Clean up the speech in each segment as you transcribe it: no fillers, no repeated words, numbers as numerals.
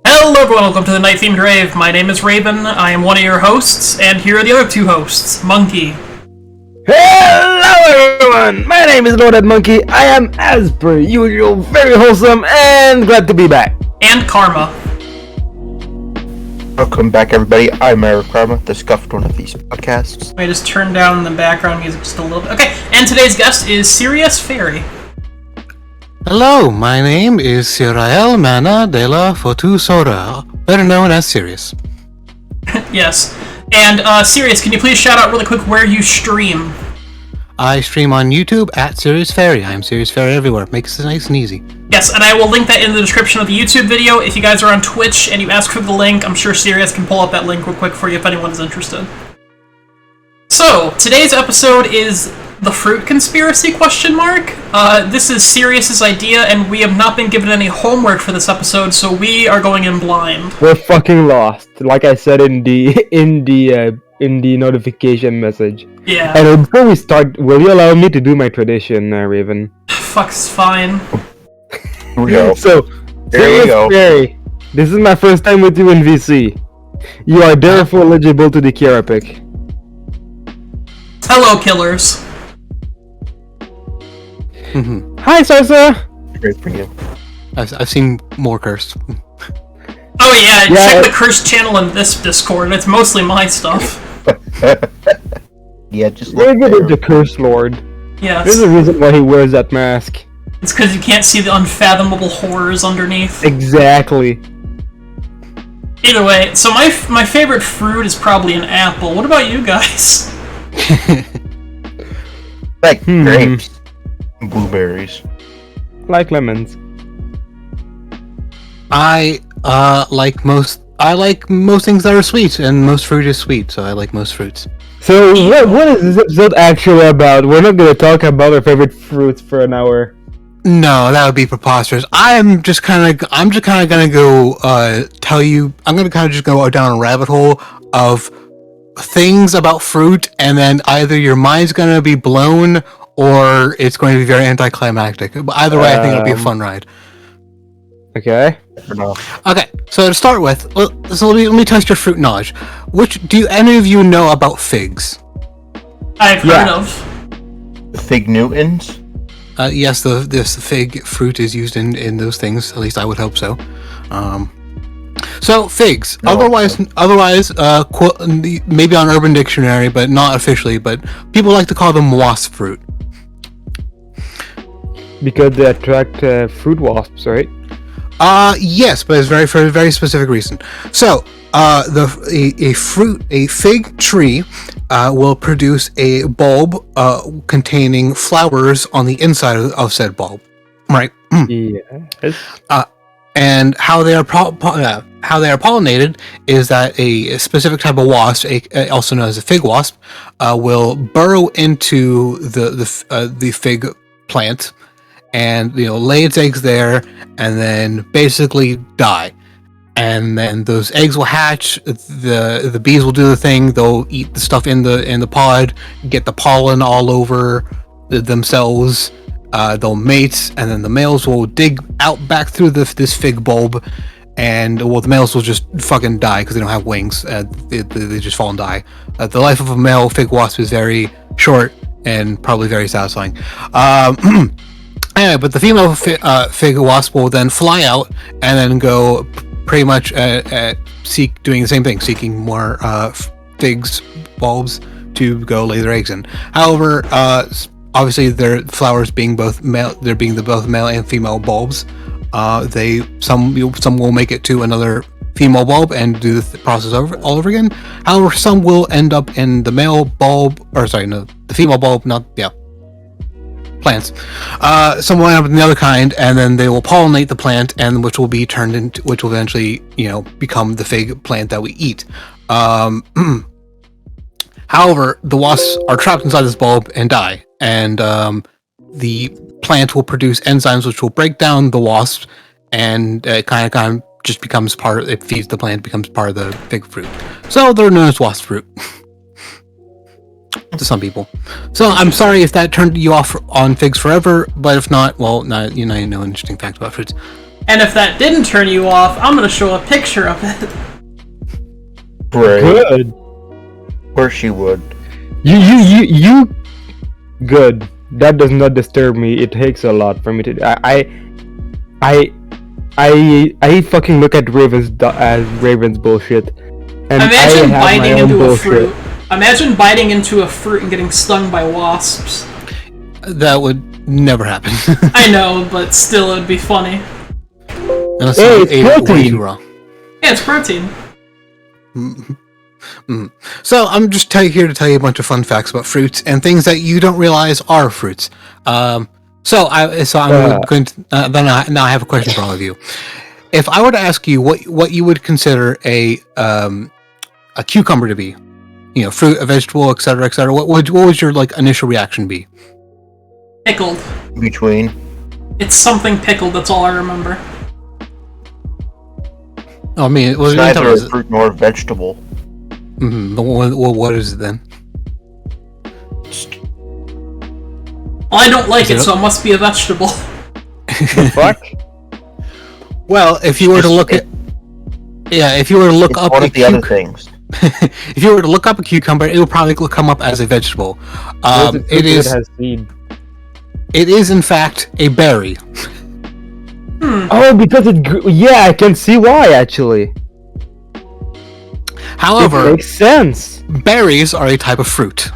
Hello everyone, welcome to the NightThemedRave. My name is Raven, I am one of your hosts, and here are the other two hosts, Monkey. Hello everyone, my name is Lord Monkey. I am, as per usual, very wholesome and glad to be back. And Karma. Welcome back everybody, I'm Eric Karma, the scuffed one of these podcasts. I just turned down the background music just a little bit. Okay, and today's guest is Sirius Faerie. Hello, my name is Sirael Mana de la Fotusora, better known as Sirius. Yes. And, Sirius, can you please shout out really quick where you stream? I stream on YouTube at Sirius Faerie. I'm Sirius Faerie everywhere. Makes it nice and easy. Yes, and I will link that in the description of the YouTube video. If you guys are on Twitch and you ask for the link, I'm sure Sirius can pull up that link real quick for you if anyone is interested. So, today's episode is the fruit conspiracy, ? This is Sirius's idea, and we have not been given any homework for this episode, so we are going in blind. We're fucking lost, like I said in the notification message. Yeah. And before we start, will you allow me to do my tradition, Raven? Fuck's fine. Here we go. So, There you go. Faerie, this is my first time with you in VC. You are therefore eligible to the Kira pick. Hello, killers. Hi, Sarsa! Great for you. I've seen more cursed. Oh yeah, Yeah, check the cursed channel in this Discord. It's mostly my stuff. Yeah, just look Raven is there. the Curse Lord. Yes. There's a reason why he wears that mask. It's because you can't see the unfathomable horrors underneath. Exactly. Either way, so my favorite fruit is probably an apple. What about you guys? Like grapes, blueberries. Like lemons. I like most things that are sweet, and most fruit is sweet, so I like most fruits. So, what is this episode actually about? We're not gonna talk about our favorite fruits for an hour. No, that would be preposterous. I'm just kind of gonna go tell you. I'm gonna kind of just go down a rabbit hole of things about fruit, and then either your mind's gonna be blown or it's going to be very anticlimactic. But either way, I think it'll be a fun ride. Okay. For now. Okay, so to start with, so let me test your fruit knowledge. Do any of you know about figs? I've heard Yeah. of. The Fig Newtons. Yes, this fig fruit is used in those things. At least I would hope so. So figs, No. otherwise, maybe on Urban Dictionary, but not officially. But people like to call them wasp fruit. Because they attract fruit wasps, right? Yes, but it's for a very specific reason. So, a fig tree will produce a bulb containing flowers on the inside of said bulb, right? Yes. And how they are pollinated is that a specific type of wasp, also known as a fig wasp, will burrow into the fig plant, and lay its eggs there, and then basically die. And then those eggs will hatch. The bees will do the thing. They'll eat the stuff in the pod, get the pollen all over themselves. They'll mate, and then the males will dig out back through this fig bulb, and the males will just fucking die because they don't have wings. They just fall and die. The life of a male fig wasp is very short and probably very satisfying. Anyway, but the female fig wasp will then fly out and then go pretty much doing the same thing, seeking more figs bulbs to go lay their eggs in. However, obviously their flowers being both male and female bulbs, some will make it to another female bulb and do the process all over again. However, some will end up in the male bulb, the female bulb, plants. Some will end up in the other kind, and then they will pollinate the plant, and which will eventually, become the fig plant that we eat. However, the wasps are trapped inside this bulb and die, and the plant will produce enzymes which will break down the wasps, and it kind of just becomes it feeds the plant, becomes part of the fig fruit. So they're known as wasp fruit. to some people. So I'm sorry if that turned you off on figs forever, but if not, well, now you know an interesting fact about fruits. And if that didn't turn you off, I'm gonna show a picture of it. Right. Good. Of course you would. You. Good. That does not disturb me. It takes a lot for me to. I fucking look at Raven's bullshit. And Imagine I have biting my own into a bullshit. fruit. Imagine biting into a fruit and getting stung by wasps. That would never happen. I know, but still, it'd be funny. Unless Hey, you it's ate it way protein. too raw. Yeah, it's protein. So I'm just here to tell you a bunch of fun facts about fruits and things that you don't realize are fruits. I'm going to now I have a question for all of you. If I were to ask you what you would consider a cucumber to be, fruit, a vegetable, etc., what would your initial reaction be? Pickled. Between. It's something pickled, that's all I remember. Oh, I mean, it was Neither a fruit nor a vegetable. What is it then? Well, I don't like it, so it must be a vegetable. The fuck? Well, if you were to look up One of the other things. if you were to look up a cucumber, it would probably come up as a vegetable. It has seed. It is in fact a berry. Oh, because I can see why actually. However, it makes sense. Berries are a type of fruit.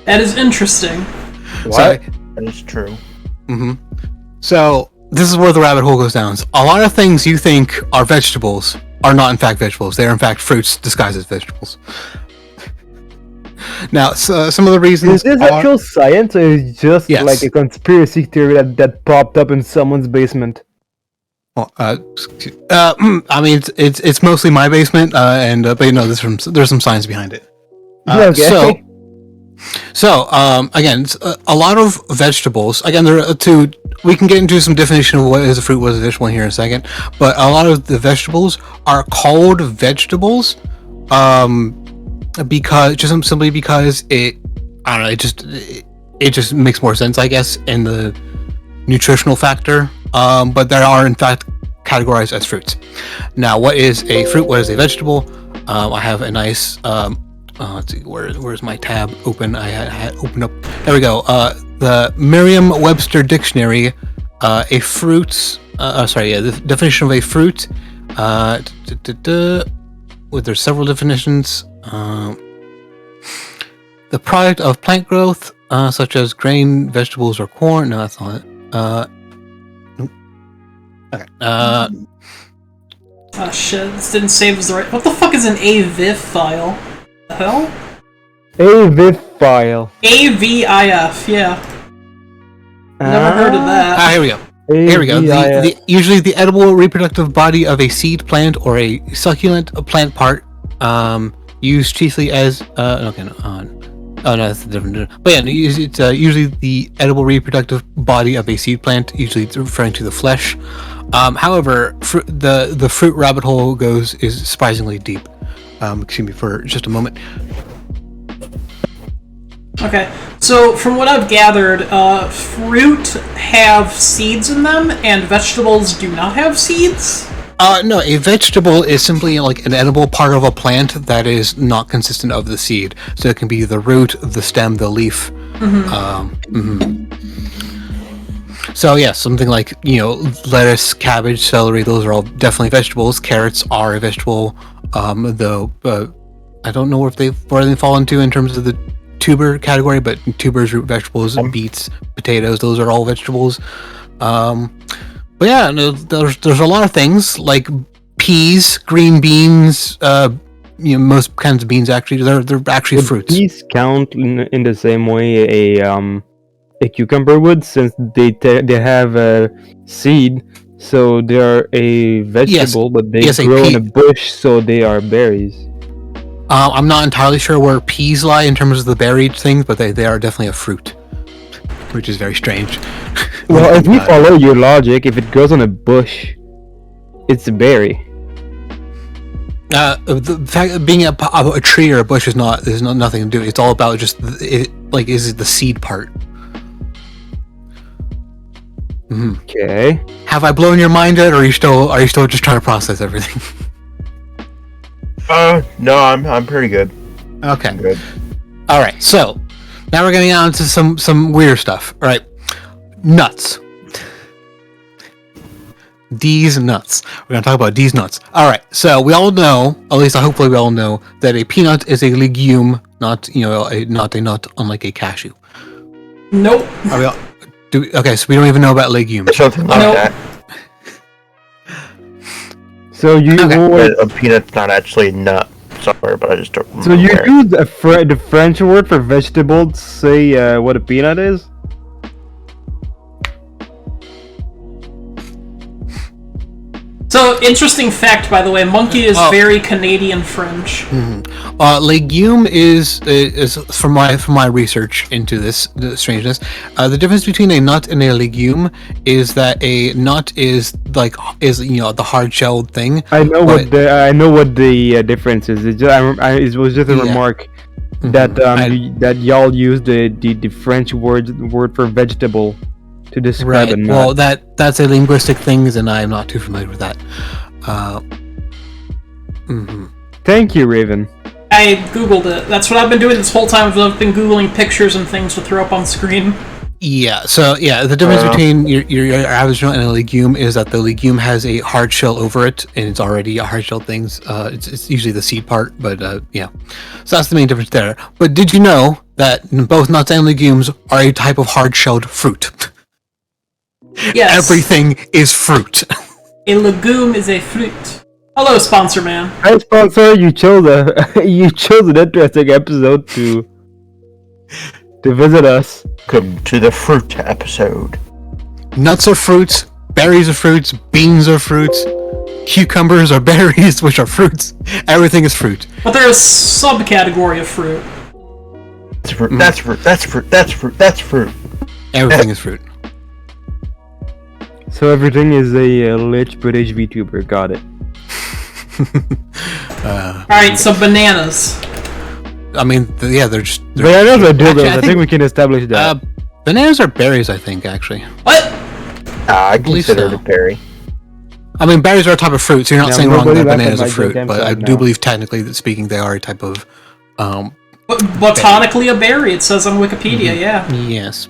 That is interesting. What? That is true. So this is where the rabbit hole goes down. A lot of things you think are vegetables are not in fact vegetables. They are in fact fruits disguised as vegetables. Now, some of the reasons Is this actual science, or is it just Yes. like a conspiracy theory that popped up in someone's basement? I mean, it's mostly my basement, but there's some science behind it. Okay. So again, a lot of vegetables. Again, there are two. We can get into some definition of what is a fruit, what is a vegetable here in a second. But a lot of the vegetables are called vegetables, because it, I don't know, it just makes more sense, I guess, in the nutritional factor. But there are in fact categorized as fruits. Now, what is a fruit? What is a vegetable? I have a nice. Let's see, where's my tab open? I had opened up. There we go. The Merriam-Webster Dictionary. A fruit. The definition of a fruit. There's several definitions. The product of plant growth, such as grain, vegetables, or corn. No, that's not it. Okay. Oh shit, this didn't save as the right. What the fuck is an AVIF file? The hell? AVIF file. AVIF, yeah. Never heard of that. Here we go. Here we go. Usually the edible reproductive body of a seed plant or a succulent plant part, used chiefly as that's different. But yeah, it's usually the edible reproductive body of a seed plant, usually referring to the flesh. However, the fruit rabbit hole is surprisingly deep. Excuse me for just a moment. Okay, so from what I've gathered, fruit have seeds in them, and vegetables do not have seeds? No, a vegetable is simply like an edible part of a plant that is not consistent of the seed. So it can be the root, the stem, the leaf. So yeah, something like, lettuce, cabbage, celery, those are all definitely vegetables. Carrots are a vegetable, though I don't know where they fall into in terms of the tuber category, but tubers, root vegetables, beets, potatoes, those are all vegetables. But yeah, no, there's a lot of things like peas, green beans, most kinds of beans actually, they're actually fruits. Peas count in the same way a cucumber would, since they have a seed, so they are a vegetable, but they grow in a bush, so they are berries. I'm not entirely sure where peas lie in terms of the berried things, but they are definitely a fruit, which is very strange. Well, if we follow your logic, if it grows on a bush, it's a berry. The fact that being a tree or a bush is not. There's nothing to do. It's all about just is it the seed part? Mm-hmm. Okay. Have I blown your mind yet, or are you still just trying to process everything? No, I'm pretty good. Okay. I'm good. All right. So now we're getting on to some weird stuff. All right. Nuts. These nuts. We're going to talk about these nuts. All right. So we all know, at least hopefully we all know, that a peanut is a legume, not a nut, unlike a cashew. Nope. Okay, so we don't even know about legumes. Something like that. So you A peanut's not actually a nut. Sorry, but I just don't remember. So you use the French word for vegetable to say what a peanut is? So, interesting fact, by the way, monkey is very Canadian French. Mm-hmm. Legume is from my research into this the strangeness. The difference between a nut and a legume is that a nut is the hard shelled thing. I know what the difference is. It was just a remark that that y'all used the French word for vegetable to describe a nut. Well, that's a linguistic thing, and I am not too familiar with that. Thank you, Raven. I googled it. That's what I've been doing this whole time. I've been googling pictures and things to throw up on screen. Yeah. So the difference between your average nut and a legume is that the legume has a hard shell over it, and it's already a hard shell thing. It's usually the seed part, but yeah. So that's the main difference there. But did you know that both nuts and legumes are a type of hard shelled fruit? Yes. Everything is fruit. A legume is a fruit. Hello, sponsor man. Hi, sponsor. You chose an interesting episode to visit us. Welcome to the fruit episode. Nuts are fruits. Berries are fruits. Beans are fruits. Cucumbers are berries, which are fruits. Everything is fruit. But they're a subcategory of fruit. That's fruit. That's fruit. That's fruit. That's fruit. That's fruit. Everything is fruit. So everything is a lich British VTuber. Got it. Alright, so bananas. I mean, they're just... Bananas are dildos. I think we can establish that. Bananas are berries, I think, actually. What? I consider it a berry. I mean, berries are a type of fruit, so you're not saying wrong that bananas are fruit, but I do believe, technically speaking, they are a type of... botanically a berry, it says on Wikipedia, yeah. Yes.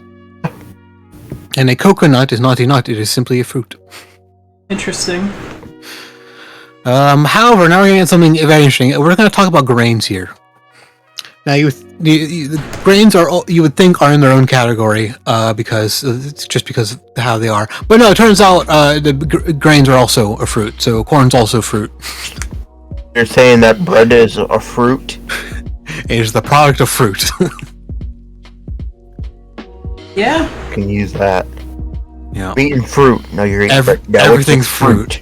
And a coconut is not a nut, it is simply a fruit. Interesting. However, now we're going to get something very interesting. We're going to talk about grains here. Now, grains are you would think are in their own category because of how they are. But no, it turns out the grains are also a fruit. So corn's also fruit. You're saying that bread is a fruit? It is the product of fruit. Yeah. You can use that. Yeah. Eating fruit. No, you're eating bread. Everything's fruit.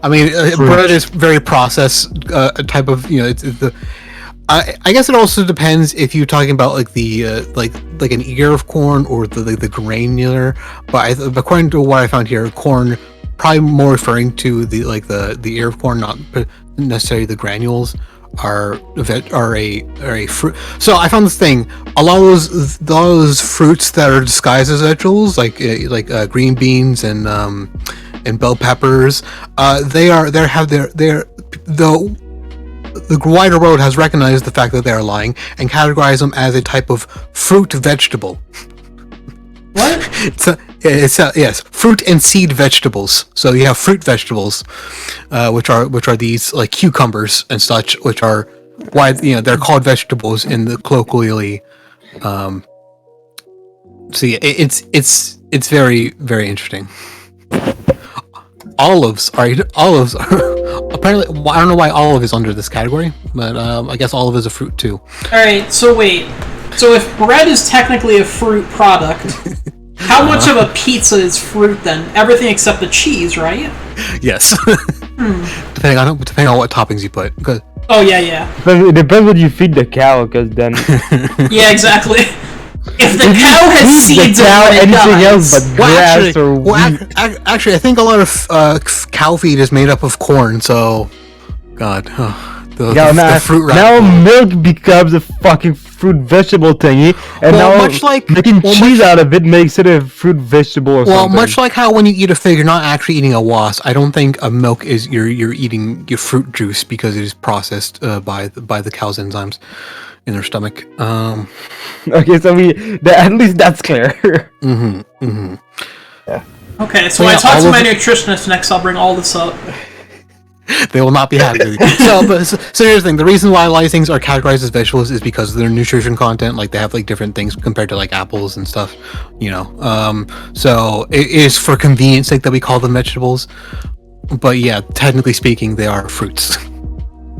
I mean, bread is very processed type of, it's the... I guess it also depends if you're talking about like the like an ear of corn or the granular. But according to what I found here, corn probably more referring to the ear of corn, not necessarily the granules are a fruit. So I found this thing. A lot of those fruits that are disguised as vegetables, like green beans and bell peppers, the wider world has recognized the fact that they are lying and categorized them as a type of fruit vegetable. What? Yes, fruit and seed vegetables. So you have fruit vegetables, which are these like cucumbers and such, which are why they're called vegetables in the colloquially. So yeah, it's very, very interesting. Olives are apparently, I don't know why olive is under this category, but I guess olive is a fruit too. Alright, so wait. So if bread is technically a fruit product, how much of a pizza is fruit then? Everything except the cheese, right? Yes. Depending on what toppings you put. Oh yeah. It depends what you feed the cow, because then... Yeah, exactly. If the cow has seeds, anything else but grass or wheat. Actually, I think a lot of cow feed is made up of corn. So, god. The fruit now milk becomes a fucking fruit vegetable thingy, and now much like making cheese out of it makes it a fruit vegetable or something. Much like how when you eat a fig, you're not actually eating a wasp. I don't think a milk is you're eating your fruit juice because it is processed by the cow's enzymes in their stomach. Okay, so at least that's clear. Yeah. Okay, so when I talk to my nutritionist next, I'll bring all this up. They will not be happy with you. So here's the thing. The reason why a lot of things are categorized as vegetables is because of their nutrition content. Like, they have, like, different things compared to, like, apples and stuff, you know. So it is for convenience sake that we call them vegetables. But, yeah, technically speaking, they are fruits.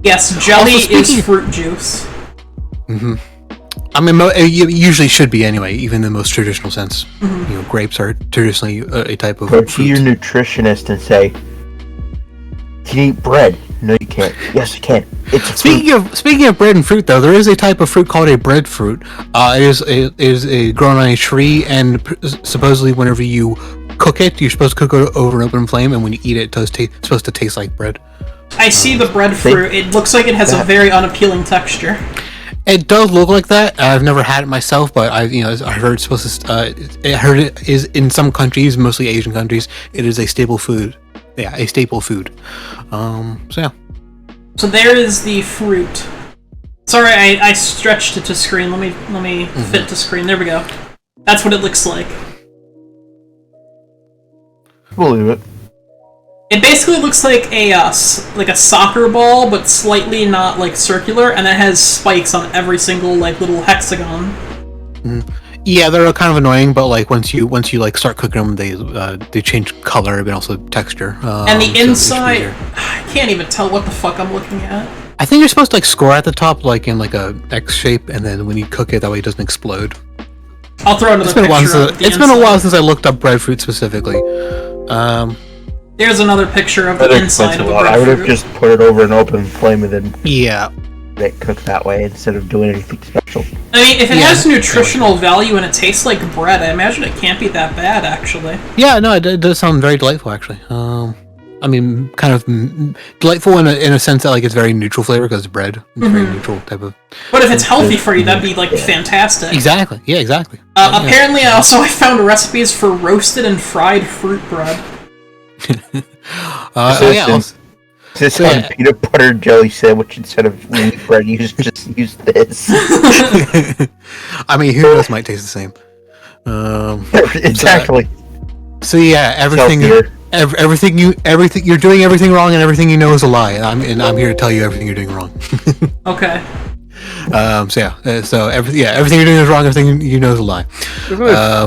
Yes, jelly is fruit juice. Mm-hmm. I mean, it usually should be anyway, even in the most traditional sense. Mm-hmm. You know, grapes are traditionally a type of Go fruit. to your nutritionist and say, "Can you eat bread?" "No, you can't." "Yes, you can. It's a fruit." Speaking of bread and fruit, though, there is a type of fruit called a breadfruit. It is grown on a tree, and supposedly whenever you cook it, you're supposed to cook it over an open flame, and when you eat it, it's supposed to taste like bread. I see the breadfruit. It looks like it has a very unappealing texture. It does look like that. I've never had it myself, but I heard it's supposed to. I heard it is in some countries, mostly Asian countries, it is a staple food. Yeah, a staple food. So yeah. So there is the fruit. Sorry, I stretched it to screen. Let me fit to screen. There we go. That's what it looks like. Believe it. It basically looks like a soccer ball, but slightly not like circular, and it has spikes on every single like little hexagon. Yeah, they're kind of annoying, but like once you like start cooking them, they change color but also texture. And the inside, I can't even tell what the fuck I'm looking at. I think you're supposed to like score at the top, like in like a X shape, and then when you cook it, that way it doesn't explode. I'll throw another picture of the It's been a while since I looked up breadfruit specifically. There's another picture of the inside of a breadfruit. I would have just put it over an open flame and then it cooked that way instead of doing anything special. I mean, if it has nutritional value and it tastes like bread, I imagine it can't be that bad, actually. Yeah, no, it does sound very delightful, actually. I mean, kind of delightful in a sense that like it's very neutral flavor because it's bread. It's very neutral type of. But if it's healthy for you, that'd be like fantastic. Exactly. Yeah, exactly. Apparently, I found recipes for roasted and fried fruit bread. This on peanut butter jelly sandwich instead of wheat bread. You just use this. I mean, who knows? Might taste the same. Exactly. So yeah, everything you're doing everything wrong, and everything you know is a lie. I'm here to tell you everything you're doing wrong. Okay. Everything you're doing is wrong. Everything you know is a lie.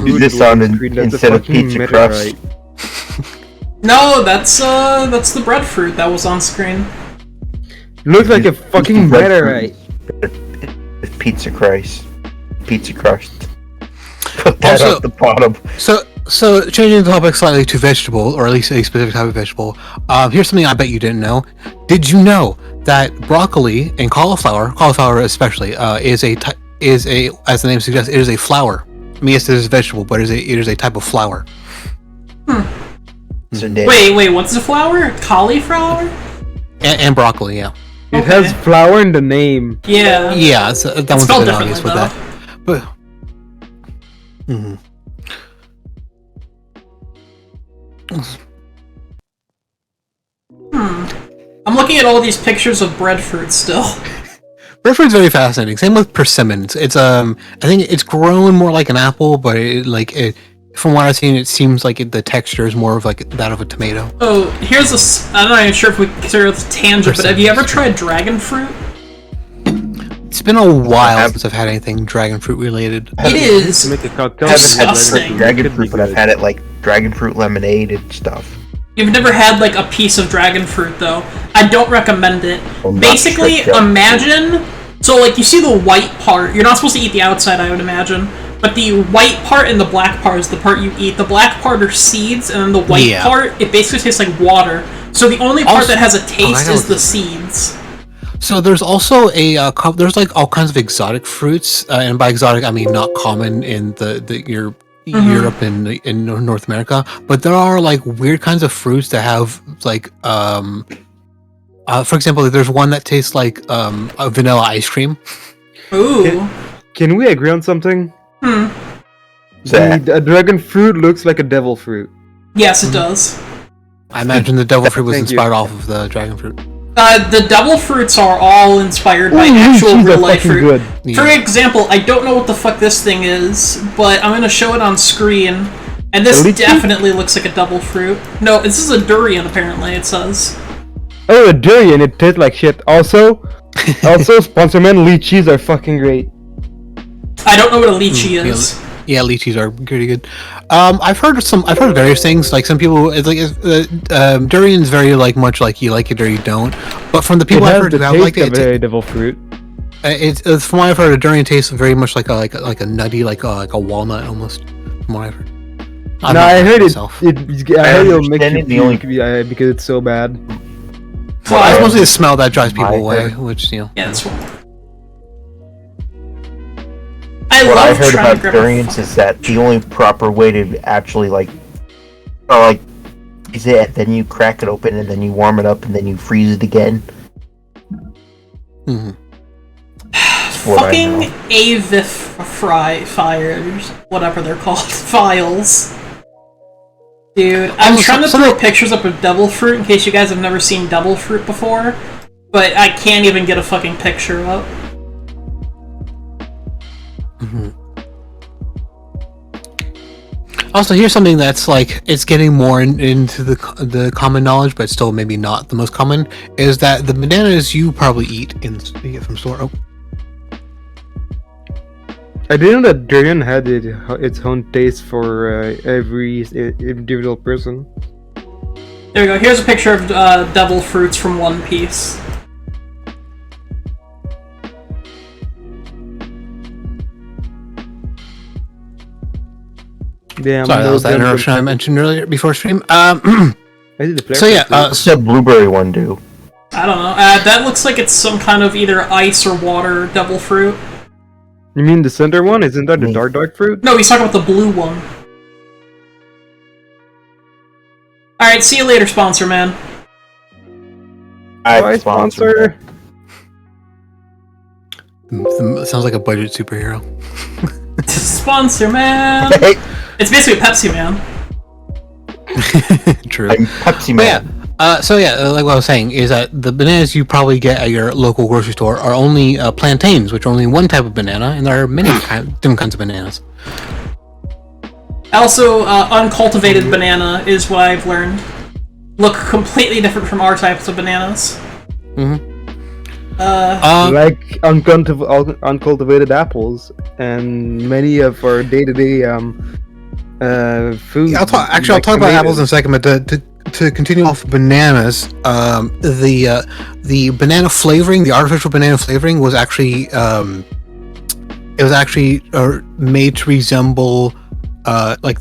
Use this on instead of pizza crust. No, that's the breadfruit that was on screen. Looks like a fucking meteorite. With pizza crust. Put that at the bottom. So changing the topic slightly to vegetable, or at least a specific type of vegetable. Here's something I bet you didn't know. Did you know that broccoli and cauliflower especially, is a as the name suggests, it is a flower. I mean, yes, it is a vegetable, but it is a type of flower. Wait, what's the flower? Cauliflower? And broccoli, yeah. It has flower in the name. Yeah. Yeah, so that one's a bit obvious with that. But I'm looking at all these pictures of breadfruit still. Breadfruit's very fascinating. Same with persimmons. It's I think it's grown more like an apple, but from what I've seen, it seems like the texture is more of like that of a tomato. Oh, here's I'm not even sure if we consider it a tangent, but have you ever tried dragon fruit? It's been a while since I've had anything dragon fruit related. It is disgusting. Dragon fruit, but I've had it like dragon fruit lemonade and stuff. You've never had like a piece of dragon fruit though. I don't recommend it. Basically, imagine so like you see the white part. You're not supposed to eat the outside, I would imagine. But the white part and the black part is the part you eat. The black part are seeds, and then the white part, it basically tastes like water. So the only part that has a taste is the seeds. So there's also there's like all kinds of exotic fruits, and by exotic I mean not common in Europe and in North America. But there are like weird kinds of fruits that have like For example, there's one that tastes like a vanilla ice cream. Ooh. Can we agree on something? Zach. The dragon fruit looks like a devil fruit. Yes, it does. I imagine the devil fruit was Thank you. inspired off of the dragon fruit. The devil fruits are all inspired by actual lychees are real-life fucking fruit. good. For example, I don't know what the fuck this thing is, but I'm gonna show it on screen, and this A lychee? definitely looks like a devil fruit. No, this is a durian, apparently, it says. Oh, a durian, it tastes like shit. Also, sponsor man, lychees are fucking great. I don't know what a lychee is. Yeah, lychees are pretty good. I've heard various things. Like some people, it's like durian is very like much like you like it or you don't. But from the people I've heard who have liked it, a devil fruit. It's from what I've heard, a durian tastes very much like a nutty, like a walnut almost. From what I've heard. I heard myself. I heard it'll make you puke because it's so bad. Well, it's mostly the smell that drives people away, which Yeah, that's what. What I heard about durians is that the only proper way to actually is it then you crack it open and then you warm it up and then you freeze it again. Mm-hmm. Fucking fires, whatever they're called, files. Dude, I'm trying to throw pictures up of devil fruit in case you guys have never seen devil fruit before, but I can't even get a fucking picture up. Mm-hmm. Also, here's something that's like it's getting more into the common knowledge, but still maybe not the most common. Is that the bananas you probably eat from store? Oh. I didn't know that durian had its own taste for every individual person. There we go. Here's a picture of devil fruits from One Piece. Damn, sorry, that was that interruption I mentioned earlier before stream. So yeah, what's that blueberry one do? I don't know. That looks like it's some kind of either ice or water devil fruit. You mean the center one? Isn't that the dark fruit? No, he's talking about the blue one. Alright, see you later, sponsor man. Bye, sponsor. Sounds like a budget superhero. Sponsor man! It's basically a Pepsi man. True. I'm Pepsi man. Like what I was saying, is that the bananas you probably get at your local grocery store are only plantains, which are only one type of banana, and there are many different kinds of bananas. Also, uncultivated banana is what I've learned. Look completely different from our types of bananas. Mm-hmm. Like uncultivated apples and many of our day-to-day food. Yeah, I'll talk about apples in a second, but to continue off bananas, the banana flavoring, the artificial banana flavoring, was actually made to resemble like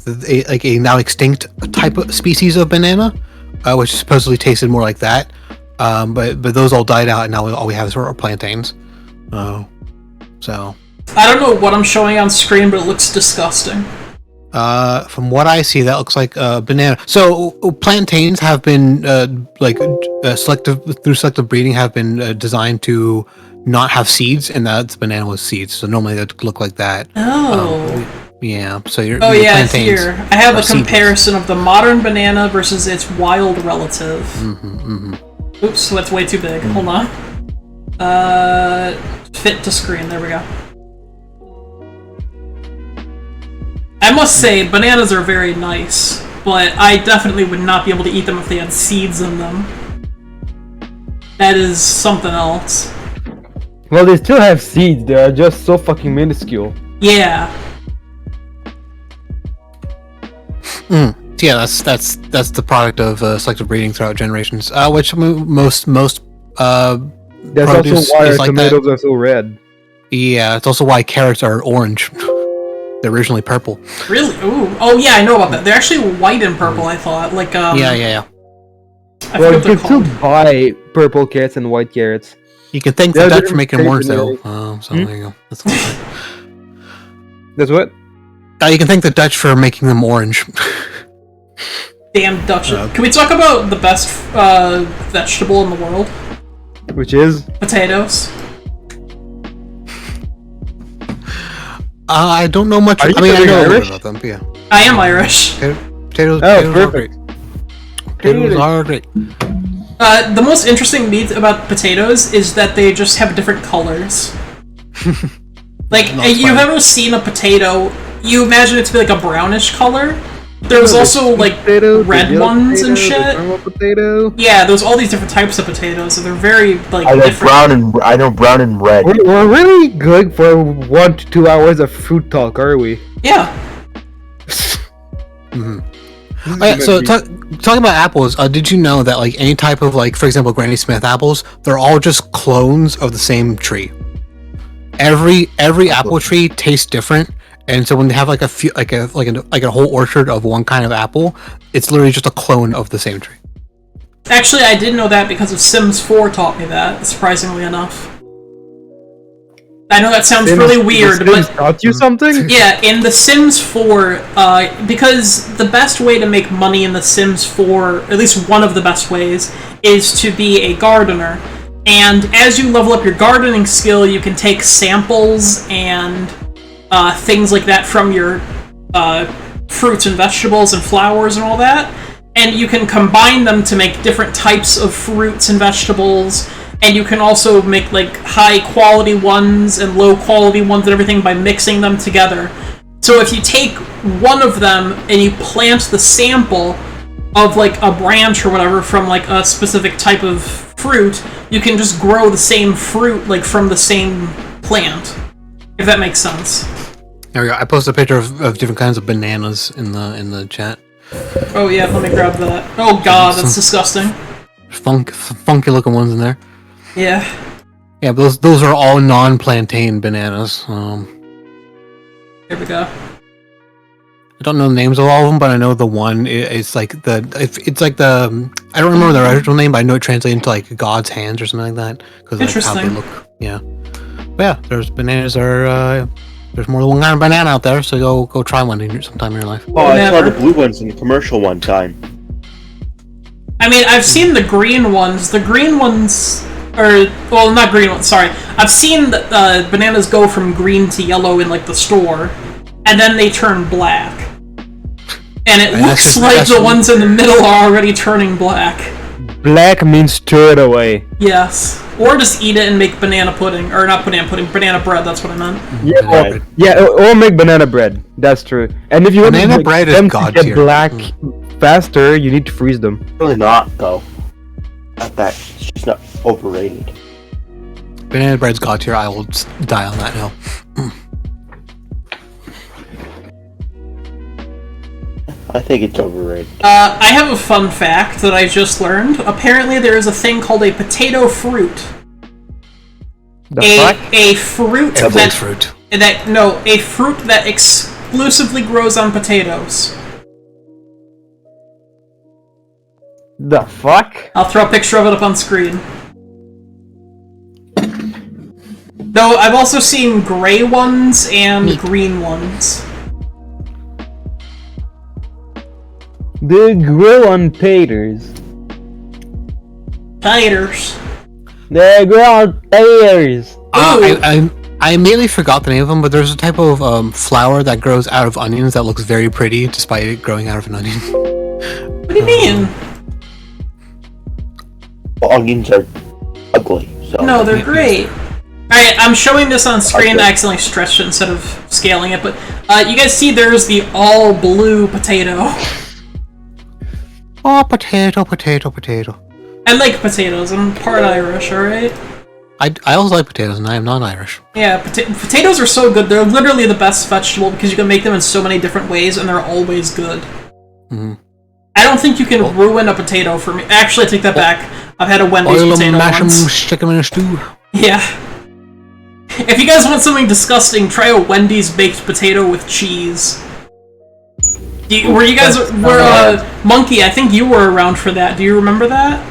a now extinct type of species of banana, which supposedly tasted more like that. But those all died out, and now all we have is our plantains. So I don't know what I'm showing on screen, but it looks disgusting. From what I see, that looks like banana. So plantains have been selective breeding have been designed to not have seeds, and that's banana with seeds. So normally they'd look like that. Oh. Yeah. So your plantains here I have a comparison of the modern banana versus its wild relative. Oops, that's way too big. Hold on. Fit to screen. There we go. I must say, bananas are very nice, but I definitely would not be able to eat them if they had seeds in them. That is something else. Well, they still have seeds. They are just so fucking minuscule. Yeah. Yeah, that's the product of selective breeding throughout generations. Which most that's also why our tomatoes are so red. Yeah, it's also why carrots are orange. They're originally purple. Really? Ooh. Oh yeah, I know about that. They're actually white and purple. I thought. Like Yeah. Well, you can still buy purple carrots and white carrots. You can thank the Dutch for making them orange, though. So there you go. That's what. You can thank the Dutch for making them orange. Damn Dutch. Can we talk about the best vegetable in the world? Which is? Potatoes. I don't know much. Are you I mean, I know Irish? about them, but yeah. I am Irish. Potatoes are great. Potatoes are great. The most interesting meat about potatoes is that they just have different colors. Like, you've ever seen a potato, you imagine it to be like a brownish color. There's also like red ones and shit. Potato. Yeah, there's all these different types of potatoes, so they're very like I know different. brown and red. We're really good for 1 to 2 hours of fruit talk, are we? Yeah. So talking about apples, did you know that like any type of like, for example, Granny Smith apples, they're all just clones of the same tree. Every apple tree tastes different, and so when they have like a whole orchard of one kind of apple, it's literally just a clone of the same tree. Actually, I did know that because of Sims 4 taught me that, surprisingly enough. I know that sounds really weird, but taught you something? Yeah, in The Sims 4, because the best way to make money in The Sims 4, at least one of the best ways, is to be a gardener. And as you level up your gardening skill, you can take samples and things like that from your fruits and vegetables and flowers and all that, and you can combine them to make different types of fruits and vegetables. And you can also make like high quality ones and low quality ones and everything by mixing them together. So if you take one of them and you plant the sample of like a branch or whatever from like a specific type of fruit, you can just grow the same fruit like from the same plant. If that makes sense. There we go. I posted a picture of different kinds of bananas in the chat. Oh yeah, let me grab that. Oh god, that's disgusting. Funky looking ones in there. Yeah. Yeah, but those are all non-plantain bananas. Here we go. I don't know the names of all of them, but I know the one is like it's like the I don't remember the original name, but I know it translates into like God's hands or something like that because like how they look. Yeah, but yeah. There's bananas are there's more than one kind of banana out there, so go try one sometime in your life. Oh, I saw the blue ones in the commercial one time. I mean, I've seen the green ones. The green ones. Well, not green ones, sorry. I've seen bananas go from green to yellow in, like, the store, and then they turn black. And it looks like the ones in the middle are already turning black. Black means throw it away. Yes. Or just eat it and make banana pudding. Or not banana pudding, banana bread, that's what I meant. Yeah, or make banana bread. That's true. And if you want banana bread is them God to get tier. black faster, you need to freeze them. Really not, though. Not that. It's just not overrated. Banana bread's God tier. I will die on that hill. I think it's overrated. I have a fun fact that I just learned. Apparently there is a thing called a potato fruit. A fruit that exclusively grows on potatoes. The fuck? I'll throw a picture of it up on screen. Though I've also seen gray ones and green ones. They grow on taters. Taters. They grow on taters. I immediately forgot the name of them, but there's a type of flower that grows out of onions that looks very pretty despite it growing out of an onion. What do you mean? Well, onions are ugly, so... No, they're great. Alright, I'm showing this on screen. I accidentally stretched it instead of scaling it, but you guys see there's the all blue potato. Oh, potato. I like potatoes. I'm part Irish, alright? I also like potatoes, and I am non-Irish. Yeah, potatoes are so good. They're literally the best vegetable because you can make them in so many different ways, and they're always good. Mm-hmm. I don't think you can ruin a potato for me. Actually, I take that back. I've had a Wendy's potato once. Stick them in a stew. Yeah. If you guys want something disgusting, try a Wendy's baked potato with cheese. Monkey, I think you were around for that. Do you remember that?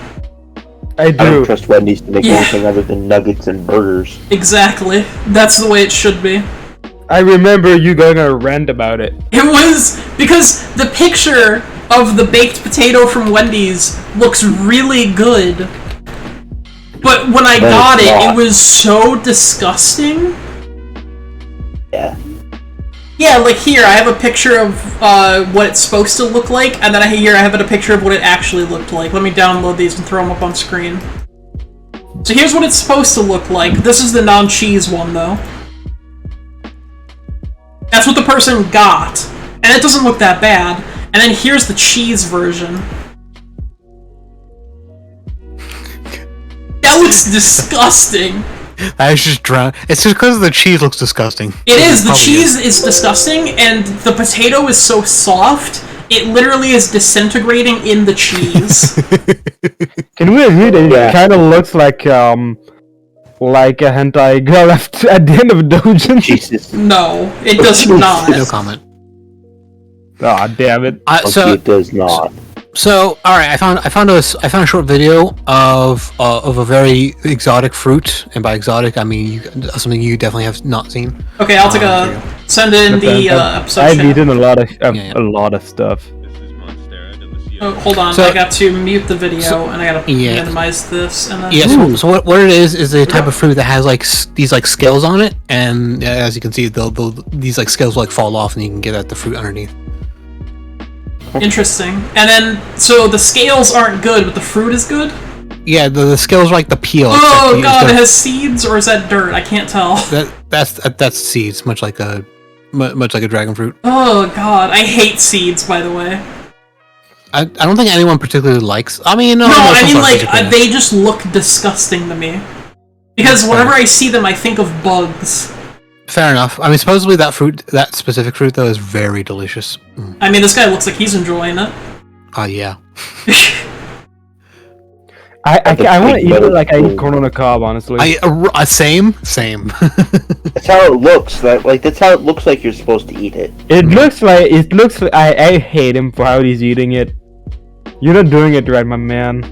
I do. I don't trust Wendy's to make anything other than nuggets and burgers. Exactly. That's the way it should be. I remember you going on a rant about it. It was because the picture of the baked potato from Wendy's looks really good. But when I got it, it was so disgusting. Yeah. Yeah, like here, I have a picture of what it's supposed to look like, and then here I have a picture of what it actually looked like. Let me download these and throw them up on screen. So here's what it's supposed to look like. This is the non-cheese one, though. That's what the person got. And it doesn't look that bad. And then here's the cheese version. That looks disgusting. I was just drowned. It's just because the cheese looks disgusting. It is. The cheese is disgusting, and the potato is so soft, it literally is disintegrating in the cheese. Can we admit it kind of looks like a hentai girl at the end of a dungeon? Jesus. No, it does not. No comment. Aw, damn it. It does not. So, all right, I found a short video of a very exotic fruit, and by exotic I mean something you definitely have not seen. Okay, I'll take send in the episode. I've eaten a lot of stuff. Oh, hold on, so, I got to mute the video and I gotta minimize this. And then... So what it is a type of fruit that has like these like scales on it, and as you can see, these like scales will like fall off, and you can get at the fruit underneath. Interesting. And then, so the scales aren't good, but the fruit is good? Yeah, the scales are like the peel. Oh god, it has seeds, or is that dirt? I can't tell. That's seeds, much like a dragon fruit. Oh god, I hate seeds, by the way. I don't think anyone particularly likes... I mean, they just look disgusting to me. Because whenever I see them, I think of bugs. Fair enough. I mean, supposedly that specific fruit, though, is very delicious. I mean, this guy looks like he's enjoying it. Yeah. I want to eat it like I eat corn on the cob, honestly. Same. That's how it looks. That's how it looks like you're supposed to eat it. It looks like I hate him for how he's eating it. You're not doing it right, my man.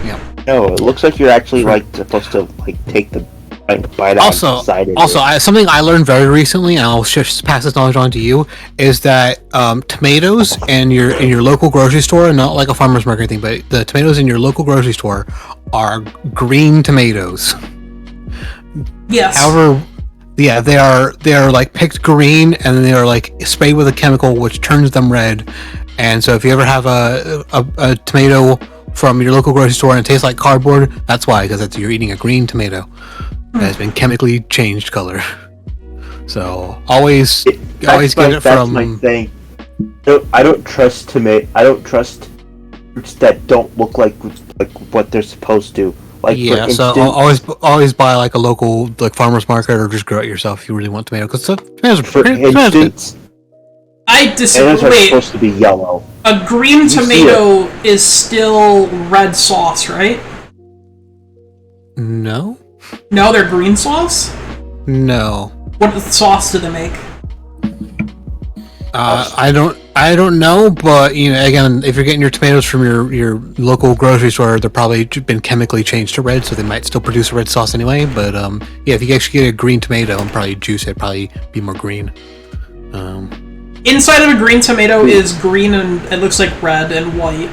Yeah. No, it looks like you're actually supposed to take the bite out the side of it. Something I learned very recently, and I'll just pass this knowledge on to you, is that tomatoes in your local grocery store, not like a farmer's market or anything, but the tomatoes in your local grocery store are green tomatoes. Yes. However, yeah, they are like picked green, and then they are like sprayed with a chemical which turns them red. And so if you ever have a tomato from your local grocery store and it tastes like cardboard, that's why, because you're eating a green tomato that has been chemically changed color. So always get it from. That's my thing. No, I don't trust I don't trust fruits that don't look like what they're supposed to. Like, yeah, for so always buy like a local farmer's market, or just grow it yourself if you really want tomato. Because tomatoes are tomatoes I disagree. Tomatoes are supposed to be yellow. A green tomato is still red sauce, right? No. No, they're green sauce? No. What sauce do they make? I don't know, but again, if you're getting your tomatoes from your local grocery store, they're probably been chemically changed to red, so they might still produce a red sauce anyway. But yeah, if you actually get a green tomato and probably juice it, probably be more green. Inside of a green tomato is green, and it looks like red and white.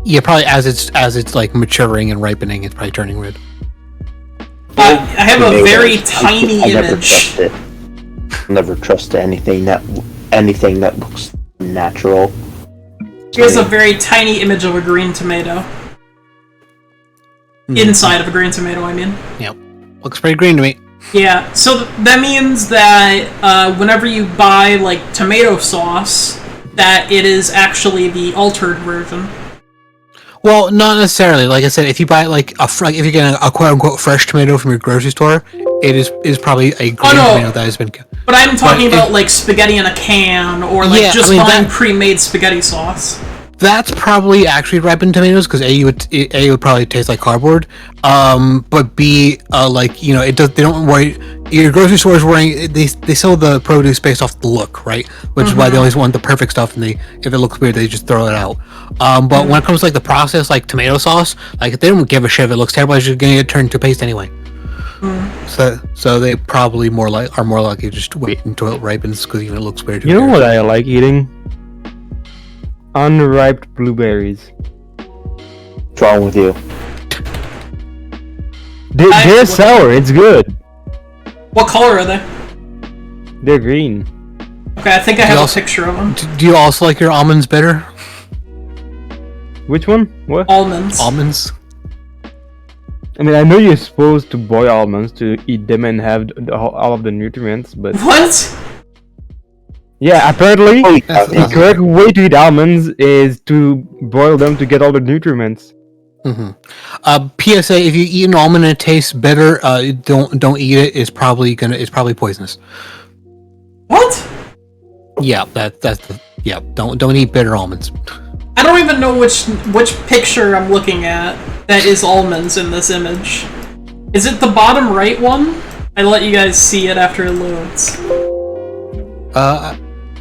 Yeah, probably as it's like maturing and ripening, it's probably turning red. I have a very tiny image. Never trust anything that looks natural. Here's a very tiny image of a green tomato. Inside of a green tomato, I mean. Yep. Looks pretty green to me. Yeah, so that means that whenever you buy like tomato sauce, that it is actually the altered version. Well, not necessarily. Like I said, if you buy if you're getting a quote unquote fresh tomato from your grocery store, it is probably a green tomato that has been. But I'm talking about like spaghetti in a can, or buying pre-made spaghetti sauce. That's probably actually ripened tomatoes, because A would probably taste like cardboard, but B it does. They don't worry. Your grocery store is worrying. They sell the produce based off the look, right? Which is why they always want the perfect stuff, and if it looks weird, they just throw it out. But when it comes to the process, like tomato sauce, they don't give a shit if it looks terrible. It's just gonna get turned to paste anyway. So they probably are more likely to just wait until it ripens, because even it looks weird. You know what I like eating? Unripe blueberries. What's wrong with you? They're sour. It's good. What color are they? They're green. Okay, I think I have a picture of them. Do you also like your almonds bitter? Which one? What? Almonds. Almonds. I mean, I know you're supposed to boil almonds to eat them and have all of the nutrients, but... What? Yeah, apparently, the correct way to eat almonds is to boil them to get all the nutrients. PSA: if you eat an almond and it tastes bitter, don't eat it. It's probably poisonous. What? Yeah, don't eat bitter almonds. I don't even know which picture I'm looking at that is almonds in this image. Is it the bottom right one? I let you guys see it after it loads.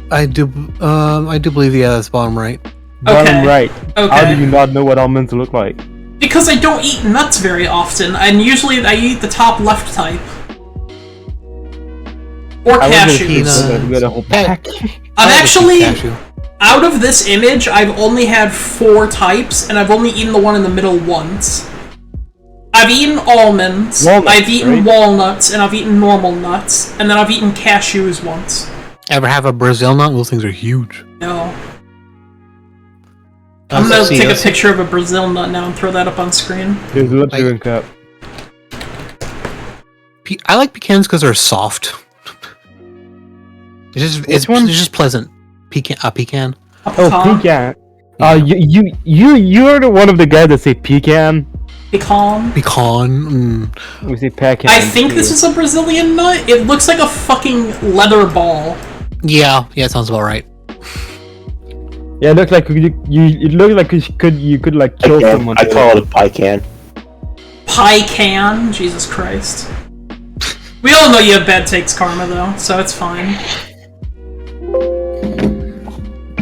I do believe that's bottom right. Bottom right. Okay. How do you not know what almonds look like? Because I don't eat nuts very often, and usually I eat the top left type. Or cashews. Get a whole pack. I'm actually, out of this image, I've only had 4 types, and I've only eaten the one in the middle once. I've eaten almonds, I've eaten walnuts, and I've eaten normal nuts, and then I've eaten cashews once. Ever have a Brazil nut? Those things are huge. No. I'm gonna take a picture of a Brazil nut now and throw that up on screen. There's a sugar cup. I like pecans because they're soft. It's just pleasant. Pecan. Oh, pecan. You're one of the guys that say pecan. Pecan. We say pecan. I think this is a Brazilian nut. It looks like a fucking leather ball. Yeah, it sounds about right. Yeah, it looks like it looks like you could like kill someone. I call it a pecan. Pecan? Jesus Christ. We all know you have bad takes, Karma, though, so it's fine.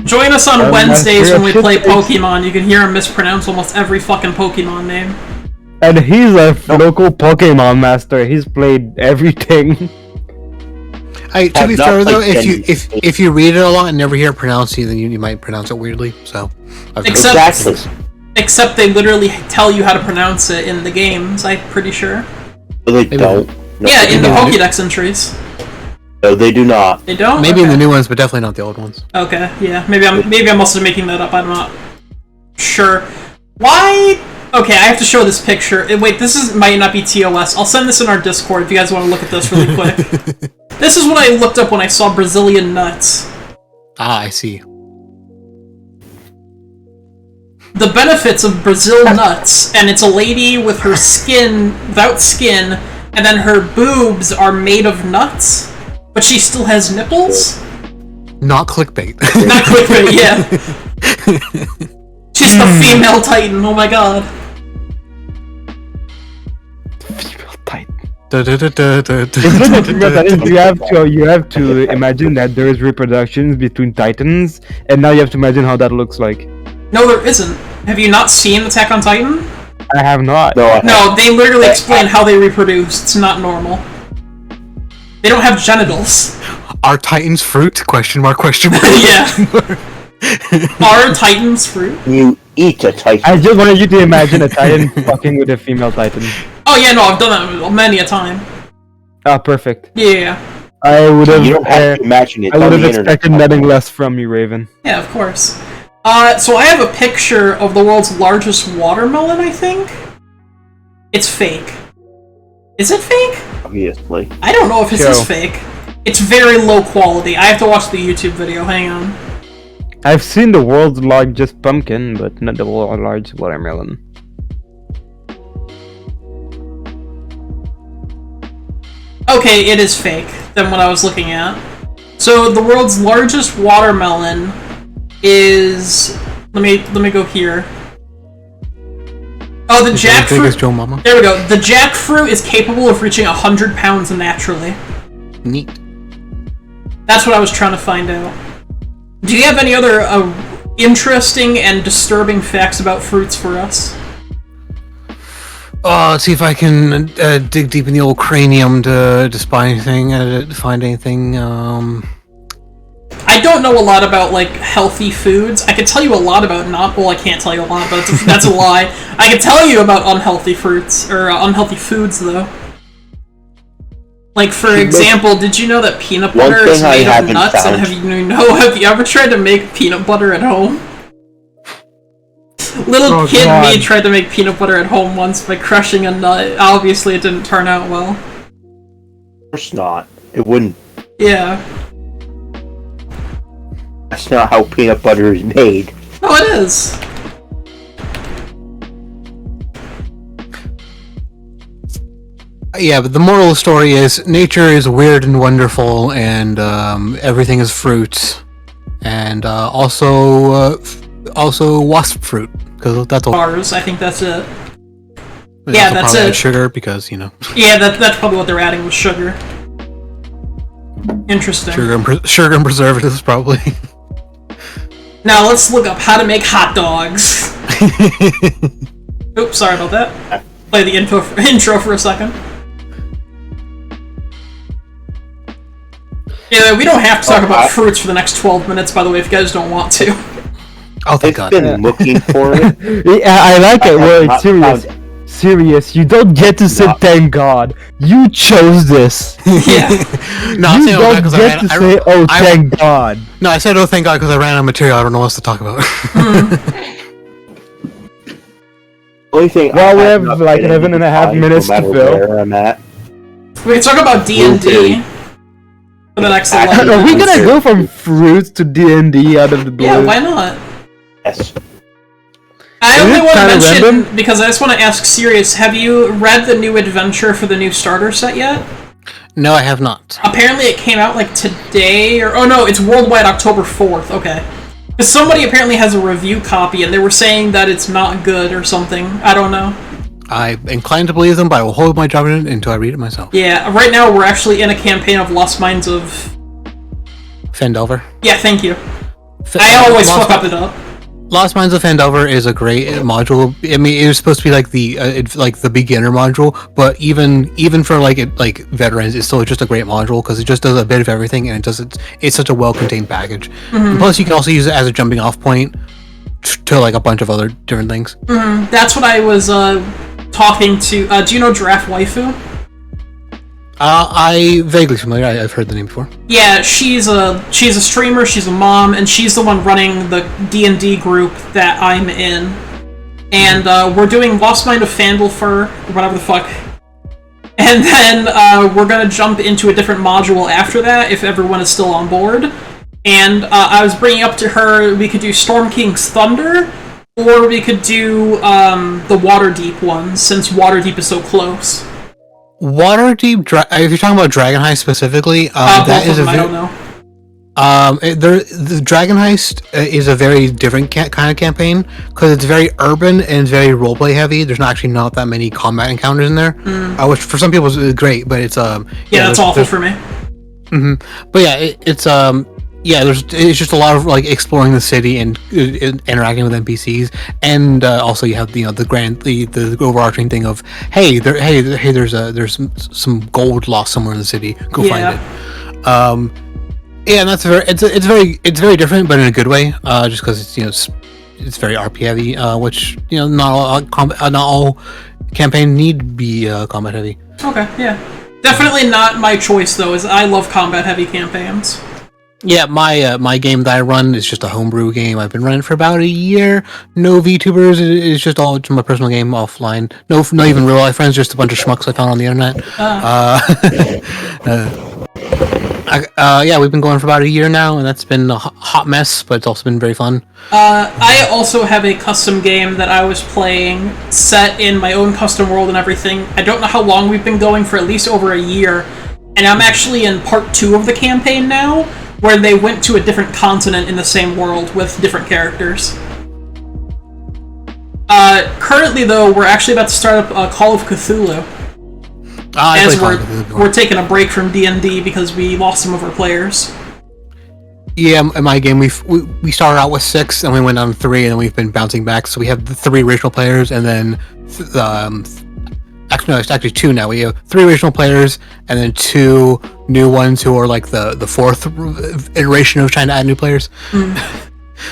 Join us on Wednesdays when we play Pokemon. You can hear him mispronounce almost every fucking Pokemon name. And he's a local Pokemon master. He's played everything. To be fair though, if you read it a lot and never hear it pronounced, then you might pronounce it weirdly. So, except they literally tell you how to pronounce it in the games. I'm pretty sure. They don't. No, yeah, in the Pokédex entries. No, they do not. They don't. Maybe in the new ones, but definitely not the old ones. Okay, yeah. Maybe I'm also making that up. I'm not sure. Why? Okay, I have to show this picture. Wait, might not be TOS. I'll send this in our Discord if you guys want to look at this really quick. This is what I looked up when I saw Brazilian nuts. Ah, I see. The benefits of Brazil nuts, and it's a lady with her skin, without skin, and then her boobs are made of nuts, but she still has nipples? Not clickbait. Not clickbait, yeah. She's the female Titan, oh my god. Female Titan. You have to imagine that there is reproductions between Titans, and now you have to imagine how that looks like. No, there isn't. Have you not seen Attack on Titan? I have not. No, they literally explain how they reproduce. It's not normal. They don't have genitals. Are Titans fruit? Question mark. Yeah. Are Titans fruit? You eat a Titan. I just wanted you to imagine a Titan fucking with a female Titan. Oh yeah, no, I've done that many a time. Ah, perfect. Yeah. I would have. You don't have to imagine it. I would have expected nothing less from you, Raven. Yeah, of course. So I have a picture of the world's largest watermelon, I think? It's fake. Is it fake? Obviously. I don't know if this is fake. It's very low quality. I have to watch the YouTube video, hang on. I've seen the world's largest pumpkin, but not the world's largest watermelon. Okay, it is fake than what I was looking at. So the world's largest watermelon is... Let me go here. Oh, the jackfruit... Joe Mama? There we go. The jackfruit is capable of reaching 100 pounds naturally. Neat. That's what I was trying to find out. Do you have any other interesting and disturbing facts about fruits for us? Let's see if I can dig deep in the old cranium to find anything. I I don't know a lot about, like, healthy foods. I could tell you a lot about I can't tell you a lot about it. That's a lie. I could tell you about unhealthy fruits, or unhealthy foods, though. Like, for example, did you know that peanut butter is made of nuts? And have you ever tried to make peanut butter at home? Little kid me tried to make peanut butter at home once by crushing a nut. Obviously, it didn't turn out well. Of course not. It wouldn't. Yeah. That's not how peanut butter is made. Oh, it is. Yeah, but the moral of the story is nature is weird and wonderful, and everything is fruits, and also wasp fruit, because that's all. Bars, I think that's it. Yeah, that's it. Sugar, because you know. Yeah, that's probably what they're adding with sugar. Interesting. Sugar and preservatives, probably. Now let's look up how to make hot dogs. Oops, sorry about that. Play the intro for a second. Yeah, we don't have to talk about fruits for the next 12 minutes, by the way, if you guys don't want to. Oh, thank God. I've been looking for it. Yeah, I like it. Well, Sirius, you don't get to say thank God. You chose this. Yeah. No, you don't get to say, oh, thank God. No, I said, oh, thank God, because I ran out of material. I don't know what else to talk about. Only thing well, we have like 11.5 minutes to fill. We can talk about D&D for the next 11 minutes. Are we gonna go from fruits to D&D out of the blue? Yeah, why not? Yes. I only want to mention, because I just want to ask Sirius, have you read the new adventure for the new starter set yet? No, I have not. Apparently it came out like today, or oh no, it's worldwide October 4th, okay. Because somebody apparently has a review copy, and they were saying that it's not good or something. I don't know. I'm inclined to believe them, but I will hold my judgment until I read it myself. Yeah, right now we're actually in a campaign of Lost Mines of... Fendelver. Yeah, thank you. I always fuck up it up. Lost Mines of Fendelver is a great module. I mean, it was supposed to be like the beginner module, but even for like veterans, it's still just a great module because it just does a bit of everything, and it's such a well-contained package. Mm-hmm. Plus, you can also use it as a jumping off point to like a bunch of other different things. Mm-hmm. That's what I was talking to. Do you know Giraffe Waifu? I vaguely familiar. I've heard the name before. Yeah, she's a streamer. She's a mom, and she's the one running the D&D group that I'm in. And we're doing Lost Mine of Fandalfur, or whatever the fuck. And then we're gonna jump into a different module after that if everyone is still on board. And I was bringing up to her we could do Storm King's Thunder, or we could do the Waterdeep one, since Waterdeep is so close. Waterdeep, if you're talking about Dragon Heist specifically, that is I don't know. The Dragon Heist is a very different kind of campaign because it's very urban and it's very roleplay heavy. There's not that many combat encounters in there, which for some people is great, but it's that's awful for me. Mm-hmm. But yeah, it's just a lot of like exploring the city and interacting with NPCs, and also you have the overarching thing of there's some gold lost somewhere in the city. Go find it. And that's it's very different, but in a good way. Just because it's very RP heavy, which not all campaign need to be combat heavy. Okay, yeah, definitely not my choice though. As I love combat heavy campaigns. Yeah, my game that I run is just a homebrew game. I've been running for about a year. No VTubers. It's just all my personal game offline. Not even real life friends. Just a bunch of schmucks I found on the internet. We've been going for about a year now, and that's been a hot mess, but it's also been very fun. I also have a custom game that I was playing, set in my own custom world and everything. I don't know how long we've been going, for at least over a year, and I'm actually in part 2 of the campaign now, where they went to a different continent in the same world with different characters. Currently, though, we're actually about to start up Call of Cthulhu. As we're taking a break from D&D because we lost some of our players. Yeah, in my game, we started out with 6, and we went down to 3, and then we've been bouncing back. So we have the 3 original players, and then Actually, no, it's actually 2 now. We have 3 original players and then 2 new ones who are like the 4th iteration of trying to add new players.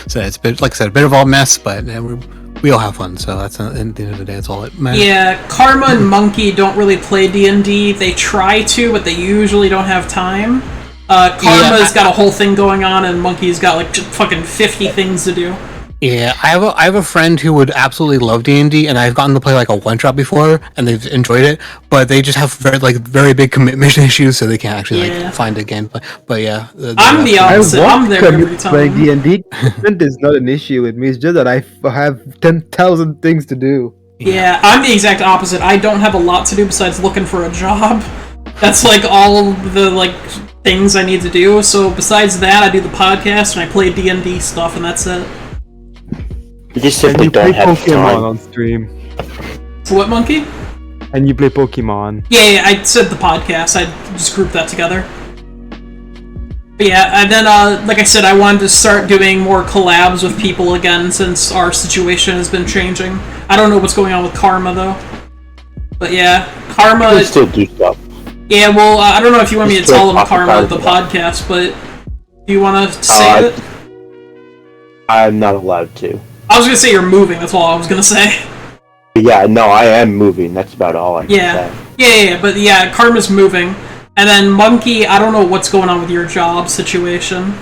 So it's a bit, like I said, a bit of a mess, but we all have fun. So that's at the end of the day, that's all it matters. Yeah, Karma and Monkey don't really play D&D. They try to, but they usually don't have time. Karma's got a whole thing going on, and Monkey's got like fucking 50 things to do. Yeah, I have a friend who would absolutely love D&D, and I've gotten to play like a one-shot before, and they've enjoyed it, but they just have very big commitment issues, so they can't actually find it again. But yeah, I'm the opposite. I'm there every time. Playing D&D is not an issue with me. It's just that I have 10,000 things to do. Yeah, I'm the exact opposite. I don't have a lot to do besides looking for a job. That's like all the like things I need to do. So besides that, I do the podcast and I play D&D stuff, and that's it. You just simply don't have Pokemon time on stream. So what, Monkey? And you play Pokemon. Yeah, I said the podcast. I just grouped that together. But yeah, and then, like I said, I wanted to start doing more collabs with people again since our situation has been changing. I don't know what's going on with Karma, though. But yeah, Karma... You can still do stuff. Yeah, well, I don't know if you want me to tell them Karma the podcast, but do you want to say it? I'm not allowed to. I was going to say you're moving, that's all I was going to say. Yeah, no, I am moving. That's about all I can say. Yeah, but yeah, Karma's moving. And then Monkey, I don't know what's going on with your job situation.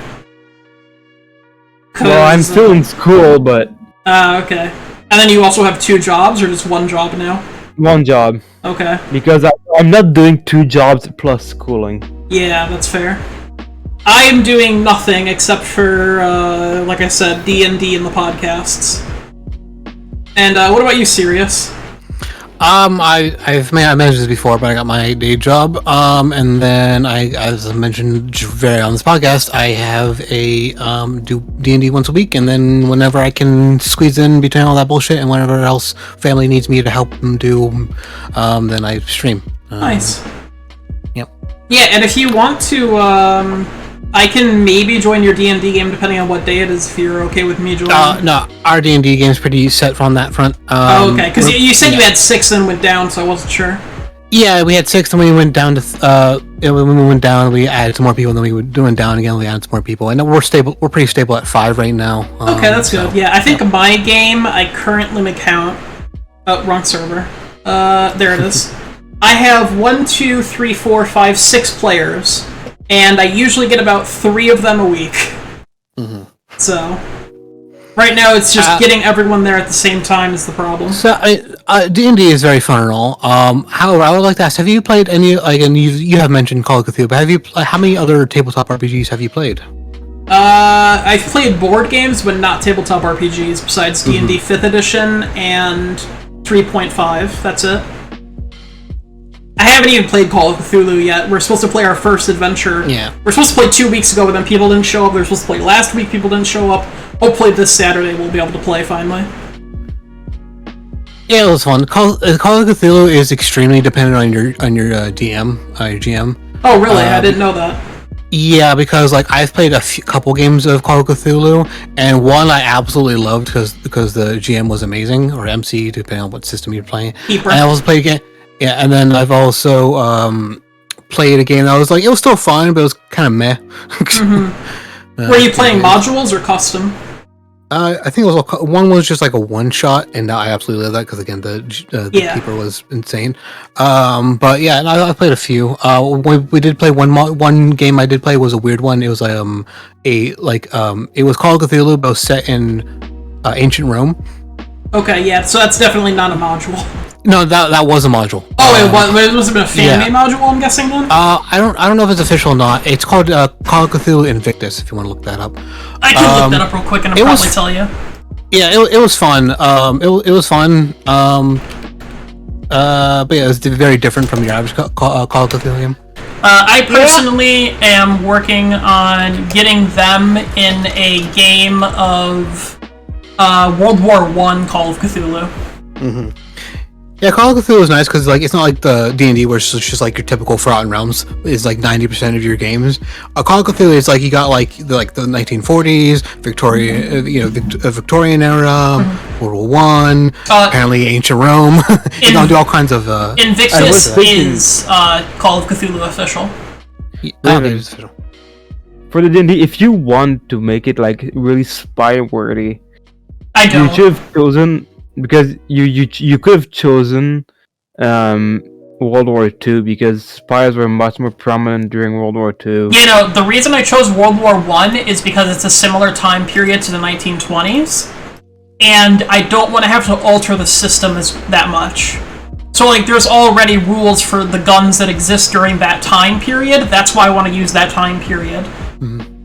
Well, I'm still in school, but... Okay. And then you also have 2 jobs, or just 1 job now? 1 job. Okay. Because I'm not doing 2 jobs plus schooling. Yeah, that's fair. I am doing nothing except for, like I said, D&D and the podcasts. And what about you, Sirius? I mentioned this before, but I got my day job. And then as I mentioned very on this podcast, I have a do D&D once a week, and then whenever I can squeeze in between all that bullshit and whenever else family needs me to help them do, then I stream. Nice. Yep. Yeah, and if you want to, I can maybe join your D&D game depending on what day it is, if you're okay with me joining. No, our D&D game's pretty set from that front. Okay, because you said you had 6 and went down, so I wasn't sure. Yeah, we had 6, and we went down to, when we went down, we added some more people, and then we were doing down again, we added some more people, and we're pretty stable at 5 right now. Okay, that's good. Yeah, I think my game, I currently count... Oh, wrong server. There it is. I have 1, 2, 3, 4, 5, 6 players. And I usually get about 3 of them a week. Mm-hmm. So, right now it's just getting everyone there at the same time is the problem. So, D&D is very fun and all. However, I would like to ask, have you played any, like, and you have mentioned Call of Cthulhu, but have you, how many other tabletop RPGs have you played? I've played board games, but not tabletop RPGs, besides D&D 5th edition and 3.5, that's it. I haven't even played Call of Cthulhu yet. We're supposed to play our first adventure. Yeah. We're supposed to play 2 weeks ago, but then people didn't show up. We were supposed to play last week, people didn't show up. Hopefully this Saturday we'll be able to play finally. Yeah, it was fun. Call of Cthulhu is extremely dependent on your DM, your GM. Oh, really? I didn't know that. Yeah, because like I've played a couple games of Call of Cthulhu, and one I absolutely loved because the GM was amazing, or MC, depending on what system you're playing. Keeper. And I also played again. Yeah, and then I've also played a game that was like, it was still fun, but it was kind of meh. Were you playing modules or custom? I think it was one was just like a one shot, and I absolutely love that because again the keeper was insane. But yeah, and I played a few. We did play one game. I did play was a weird one. It was it was Call of Cthulhu, but it was set in ancient Rome. Okay, yeah, so that's definitely not a module. No, that was a module. Oh, it was a fan-made module, I'm guessing then? I don't know if it's official or not. It's called Call of Cthulhu Invictus, if you want to look that up. I can look that up real quick and I'll probably tell you. Yeah, it was fun. It was fun. But yeah, it was very different from your average Call of Cthulhu game. I personally am working on getting them in a game of World War I Call of Cthulhu. Mm-hmm. Yeah, Call of Cthulhu is nice because like it's not like the D&D where it's just like your typical Forgotten Realms is like 90% of your games. Call of Cthulhu is like you got like the 1940s, Victorian era, World War One, apparently ancient Rome. You know, do all kinds of. Invictus is Call of Cthulhu official. I don't think it's official. For the D&D, if you want to make it like really spy worthy, you should have chosen. Because you could have chosen World War II because spies were much more prominent during World War II. You know, the reason I chose World War I is because it's a similar time period to the 1920s, and I don't want to have to alter the system that much. So, like, there's already rules for the guns that exist during that time period. That's why I want to use that time period. Mm-hmm.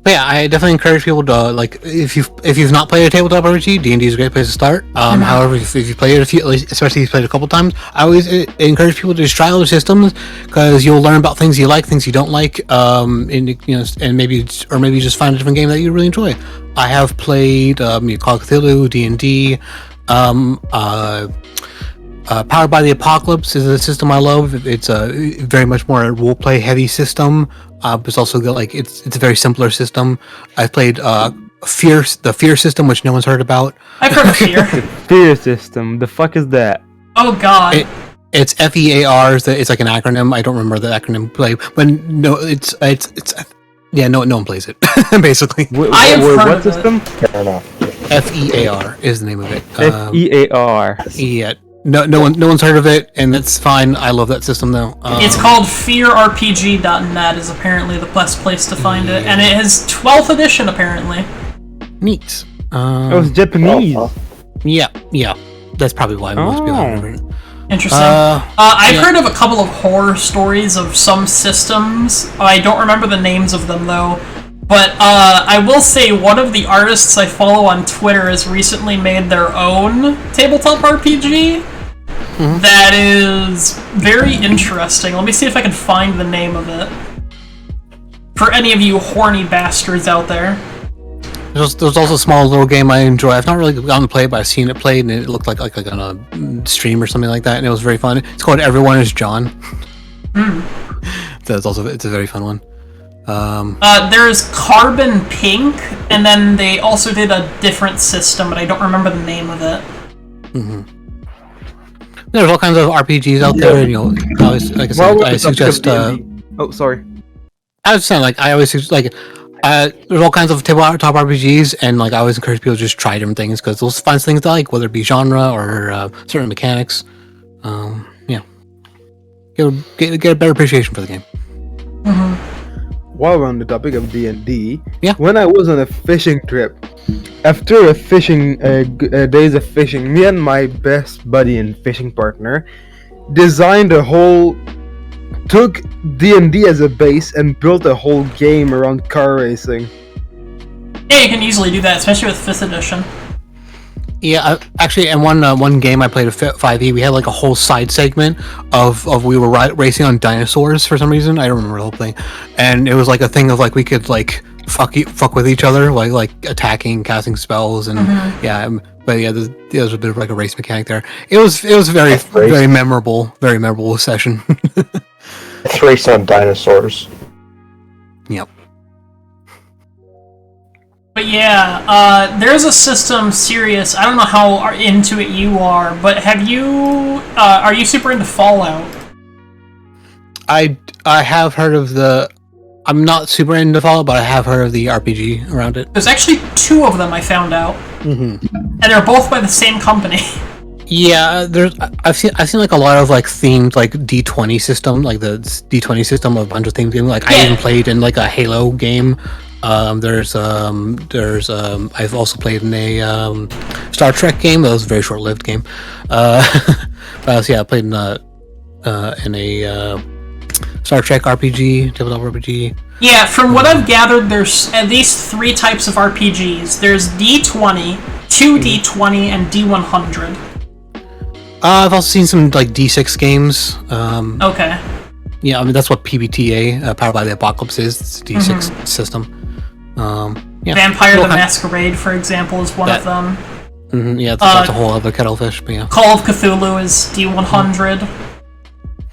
But yeah, I definitely encourage people to like if you've not played a tabletop RPG, D&D is a great place to start. However, if you play it especially if you've played a couple times, I always encourage people to just try other systems because you'll learn about things you like, things you don't like, and maybe just find a different game that you really enjoy. I have played Call of Cthulhu, D&D, Powered by the Apocalypse is a system I love. It's a very much more a role play heavy system. But it's also got like it's a very simpler system. I've played the Fear system, which no one's heard about. I've heard of Fear. Fear system. The fuck is that? Oh god. It's FEAR. It's like an acronym. I don't remember the acronym play, but no, it's yeah, no one plays it basically. I have heard what of system? It. FEAR is the name of it. FEAR. Yeah. No one's heard of it, and that's fine. I love that system though. It's called fearrpg.net is apparently the best place to find it, and it has 12th edition apparently. Neat. It was Japanese. Yeah. That's probably why most people haven't heard it. Interesting. I've heard of a couple of horror stories of some systems. I don't remember the names of them though. But I will say one of the artists I follow on Twitter has recently made their own tabletop RPG. Mm-hmm. That is very interesting. Let me see if I can find the name of it. For any of you horny bastards out there. There's also a small little game I enjoy. I've not really gotten to play it, but I've seen it played, and it looked like on a stream or something like that, and it was very fun. It's called Everyone is John. It's a very fun one. There's Carbon Pink, and then they also did a different system, but I don't remember the name of it. Mm-hmm. There's all kinds of RPGs out there, and I suggest. Oh, sorry. I was saying, I always suggest, there's all kinds of tabletop RPGs, and I always encourage people to just try different things because they'll find things they like, whether it be genre or certain mechanics. Get a better appreciation for the game. Mm-hmm. While we're on the topic of D&D, when I was on a fishing trip, after a fishing days of fishing, me and my best buddy and fishing partner took D&D as a base and built a whole game around car racing. Yeah, you can easily do that, especially with 5th edition. Yeah, actually, in one game I played at 5e, we had a whole side segment of we were racing on dinosaurs for some reason. I don't remember the whole thing, and it was a thing of we could fuck with each other, like attacking, casting spells, and there was a bit of a race mechanic there. It was very memorable session. Let's race on dinosaurs. Yep. But yeah, there's a system, Sirius. I don't know how into it you are, but are you super into Fallout? I have heard of I'm not super into Fallout, but I have heard of the RPG around it. There's actually 2 of them I found out. Mm-hmm. And they're both by the same company. Yeah, I've seen a lot of themed D20 system, the D20 system of a bunch of themed games. I even played in a Halo game. I've also played in a Star Trek game. That was a very short-lived game. I played in a Star Trek RPG, tabletop RPG. Yeah, from what I've gathered, there's at least 3 types of RPGs. There's D20, 2D20, and D100. I've also seen some D6 games. Okay. Yeah, I mean that's what PBTA, Powered by the Apocalypse is. It's a D6 system. Vampire the Masquerade, for example, is one of them. Mm-hmm, yeah, that's a whole other kettlefish. But yeah. Call of Cthulhu is D100.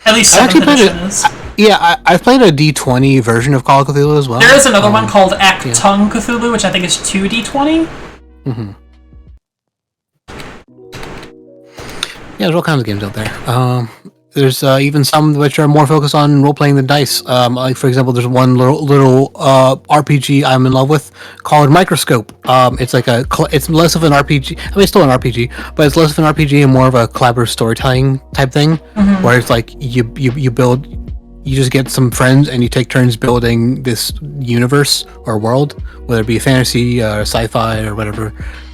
At least 7th edition is. I've played a D20 version of Call of Cthulhu as well. There is another one called Actung Cthulhu, which I think is 2D20. Mm-hmm. Yeah, there's all kinds of games out there. There's even some which are more focused on role-playing the dice. Like, for example, there's one little RPG I'm in love with called Microscope. It's like it's less of an RPG. I mean, it's still an RPG, but it's less of an RPG and more of a collaborative storytelling type thing, where it's like you build, you just get some friends and you take turns building this universe or world, whether it be fantasy, sci-fi, or whatever.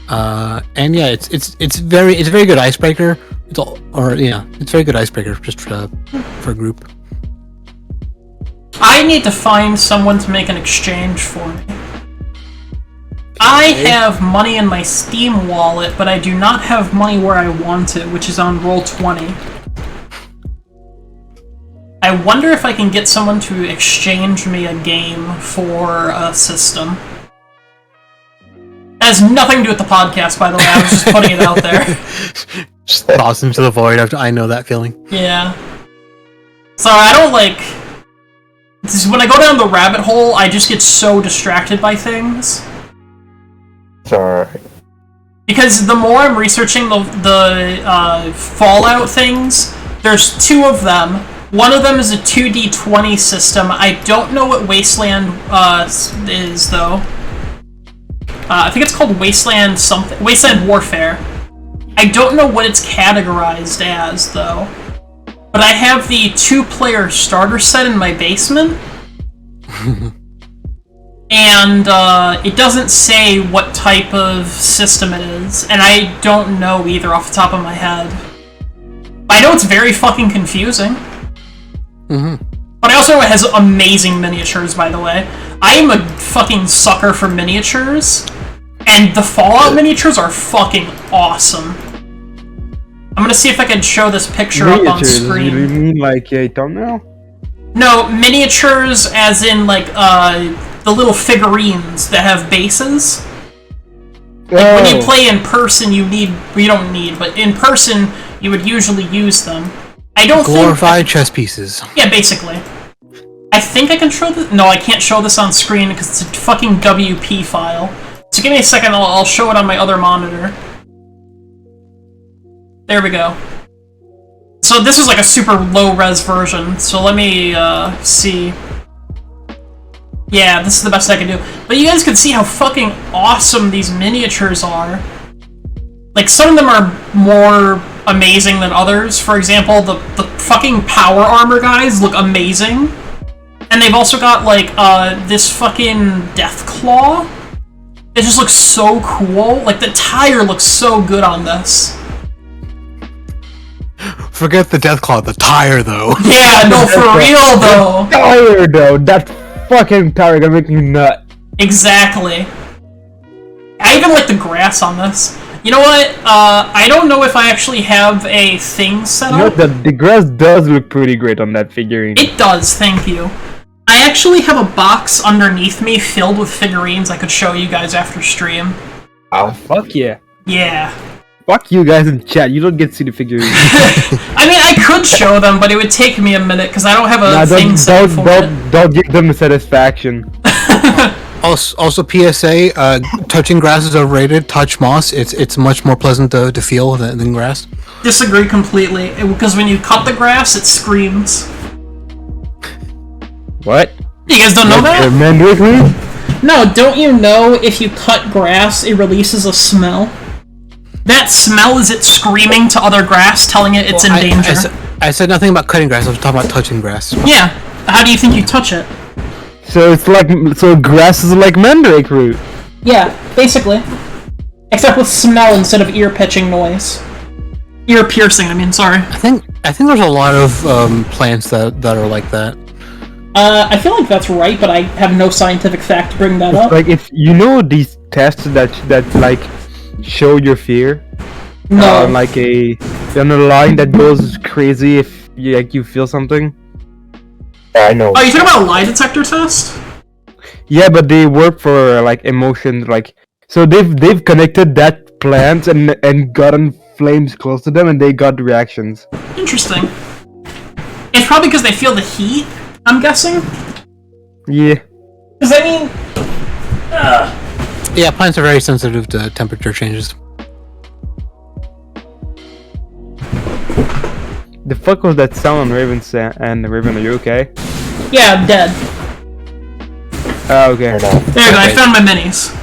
And yeah, it's very good icebreaker. It's very good icebreaker just for a group. I need to find someone to make an exchange for me. I have money in my Steam wallet, but I do not have money where I want it, which is on Roll20. I wonder if I can get someone to exchange me a game for a system. That has nothing to do with the podcast, by the way. I was just putting it out there. Just toss into the void. I know that feeling. Yeah. So I don't like... When I go down the rabbit hole, I just get so distracted by things. It's alright. Because the more I'm researching the Fallout things, there's 2 of them. One of them is a 2D20 system. I don't know what Wasteland is, though. I think it's called Wasteland something. Wasteland Warfare. I don't know what it's categorized as, though. But I have the 2-player starter set in my basement. And it doesn't say what type of system it is. And I don't know either off the top of my head. I know it's very fucking confusing. Mm-hmm. But I also know it has amazing miniatures, by the way. I am a fucking sucker for miniatures. And the Fallout miniatures are fucking awesome. I'm gonna see if I can show this picture up on screen. You mean like a thumbnail? No, miniatures as in like the little figurines that have bases. Like when you play in person, you don't need, but in person you would usually use them. I don't glorified chess pieces. Yeah, basically. I think I can show this. No, I can't show this on screen because it's a fucking WP file. So give me a second, I'll show it on my other monitor. There we go. So this is like a super low-res version, so let me see. Yeah, this is the best I can do. But you guys can see how fucking awesome these miniatures are. Like, some of them are more amazing than others. For example, the fucking power armor guys look amazing. And they've also got, like, this fucking Death Claw. It just looks so cool. Like, the tire looks so good on this. Forget the Death Claw, the tire, though. Yeah, no, for real, though. The tire, though. That fucking tire gonna make me nut. Exactly. I even like the grass on this. You know what? I don't know if I actually have a thing set up. You know, the grass does look pretty great on that figurine. It does, thank you. I actually have a box underneath me filled with figurines I could show you guys after stream. Oh, fuck yeah. Yeah. Fuck you guys in chat, you don't get to see the figurines. I mean, I could show them, but it would take me a minute, because I don't have a thing set up for it. Don't give them the satisfaction. Also, PSA, touching grass is overrated. Touch moss. It's much more pleasant to feel than grass. Disagree completely, because when you cut the grass, it screams. What? You guys don't know that? No, don't you know if you cut grass, it releases a smell? That smell is it screaming to other grass, telling it it's in danger. I said nothing about cutting grass, I was talking about touching grass. Yeah, how do you think you touch it? So grass is like mandrake root. Yeah, basically. Except with smell instead of ear-pitching noise. Ear-piercing, I mean, sorry. I think there's a lot of plants that are like that. I feel like that's right, but I have no scientific fact to bring that up. Like, if you know these tests that like show your fear? No. On a line that goes crazy if you feel something? Yeah, I know. Oh, you talking about a lie detector test? Yeah, but they work for like emotions, like so they've connected that plants and gotten flames close to them, and they got reactions. Interesting. It's probably because they feel the heat, I'm guessing? Yeah. Because, I mean... Yeah, plants are very sensitive to temperature changes. The fuck was that sound on and Raven, are you okay? Yeah, I'm dead. Oh, okay. There you go, I found my minis.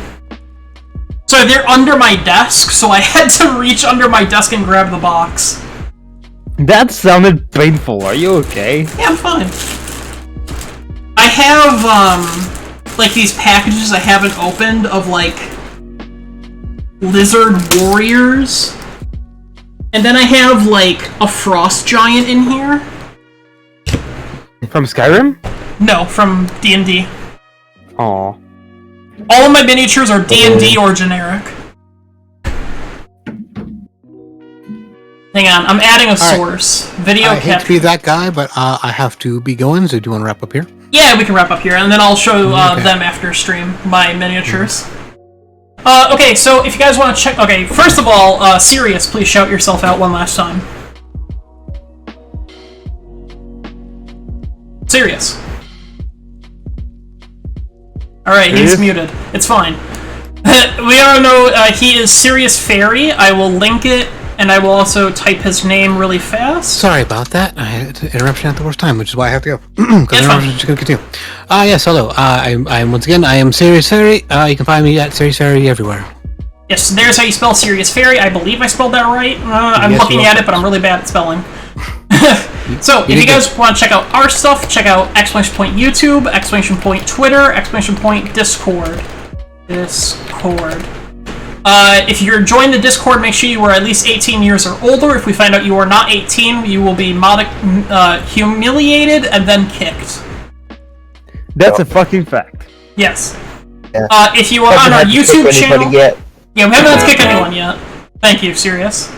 So they're under my desk, so I had to reach under my desk and grab the box. That sounded painful. Are you okay? Yeah, I'm fine. I have, like these packages I haven't opened of, like, lizard warriors. And then I have, like, a frost giant in here. From Skyrim? No, from D&D. Aww. All of my miniatures are D&D or generic. Hang on, I'm adding a source. Video I hate to be that guy, but I have to be going, so do you want to wrap up here? Yeah, we can wrap up here, and then I'll show them after stream, my miniatures. Okay, so if you guys want to check... Okay, first of all, Sirius, please shout yourself out one last time. Sirius. Alright, he's muted. It's fine. We all know he is Sirius Faerie. I will link it, and I will also type his name really fast. Sorry about that. I had an interruption at the worst time, which is why I have to go. Because interruption is going to continue. Yes, hello. I'm once again, I am Sirius Faerie. You can find me at Sirius Faerie everywhere. Yes, there's how you spell Sirius Faerie. I believe I spelled that right. I'm looking at it, but I'm really bad at spelling. So, if you guys want to check out our stuff, check out ! YouTube, ! Twitter, ! Discord. If you're joining the Discord, make sure you are at least 18 years or older. If we find out you are not 18, you will be humiliated and then kicked. That's a fucking fact. Yes. Yeah. If you are on our YouTube channel... Yeah, we haven't had to kick anyone yet. Thank you, Sirius.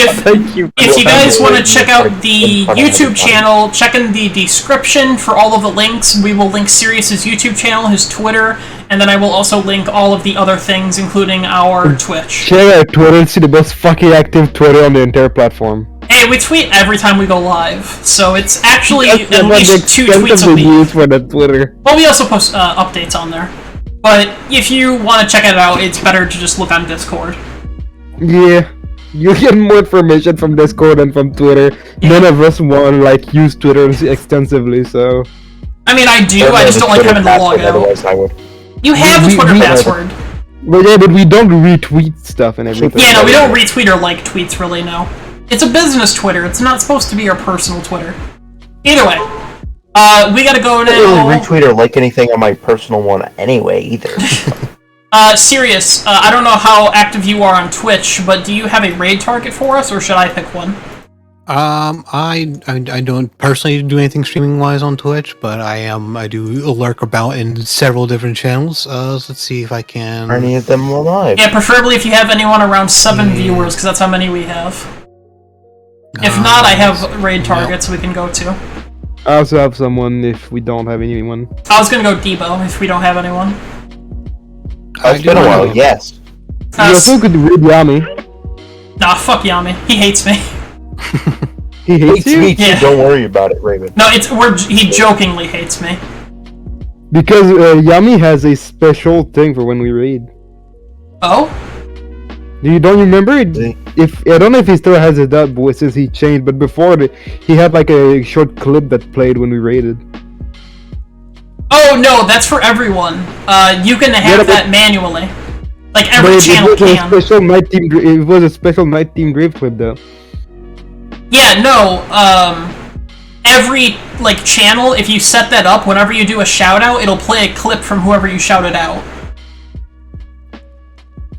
If you guys want to check out the YouTube channel, check in the description for all of the links. We will link Sirius's YouTube channel, his Twitter, and then I will also link all of the other things, including our Twitch. Check out Twitter and see the most fucking active Twitter on the entire platform. Hey, we tweet every time we go live, so it's actually at least 2 tweets a week. For the Twitter. Well, we also post updates on there. But if you want to check it out, it's better to just look on Discord. Yeah. You get more information from Discord than from Twitter. Yeah. None of us want to use Twitter extensively, so... I mean, I do, I just don't like having to log out. You have the Twitter password. But we don't retweet stuff and everything. Yeah, no, we don't retweet or like tweets, really, no. It's a business Twitter, it's not supposed to be our personal Twitter. Either way, we gotta go now... I don't really retweet or like anything on my personal one anyway, either. Sirius, I don't know how active you are on Twitch, but do you have a raid target for us, or should I pick one? I don't personally do anything streaming wise on Twitch, but I do lurk about in several different channels. So let's see if I can. Are any of them alive? Yeah, preferably if you have anyone around 7 viewers, because that's how many we have. If not, I have raid targets we can go to. I also have someone if we don't have anyone. I was gonna go Debo if we don't have anyone. It's been a while, yes. You also could read Yami. Nah, fuck Yami. He hates me. He hates you? Me too. Yeah. Don't worry about it, Raven. No, he jokingly hates me. Because Yami has a special thing for when we raid. Oh? You don't remember it? I don't know if he still has it up since he changed, but before he had a short clip that played when we raided. Oh no, that's for everyone. You can have that manually. Like every channel can. It was a special NightThemedRave clip though. Yeah, no. Every channel, if you set that up, whenever you do a shout out, it'll play a clip from whoever you shouted out.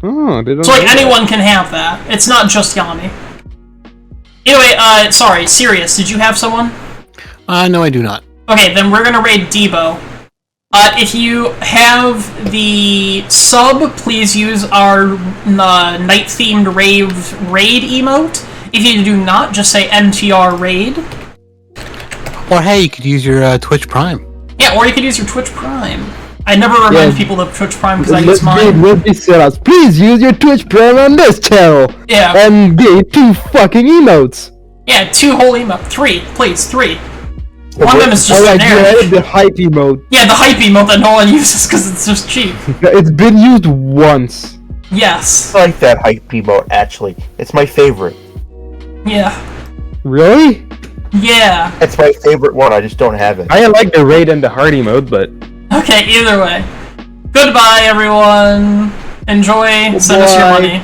Oh, they don't. So anyone can have that. It's not just Yami. Anyway, sorry, Sirius, did you have someone? No, I do not. Okay, then we're gonna raid Debo. If you have the sub, please use our NightThemedRave raid emote. If you do not, just say NTR raid. Or hey, you could use your Twitch Prime. Yeah, or you could use your Twitch Prime. I never remind people of Twitch Prime because I use mine. Let's be serious. Please use your Twitch Prime on this channel. Yeah. And get 2 fucking emotes. Yeah, 2 whole emotes. 3, please, 3. One of them is just generic. generic. The hype emote. Yeah, the hype emote that no one uses because it's just cheap. It's been used once. Yes. I like that hype emote, actually. It's my favorite. Yeah. Really? Yeah. It's my favorite one, I just don't have it. I like the raid and the heart emote, but... Okay, either way. Goodbye, everyone. Enjoy. Send us your money.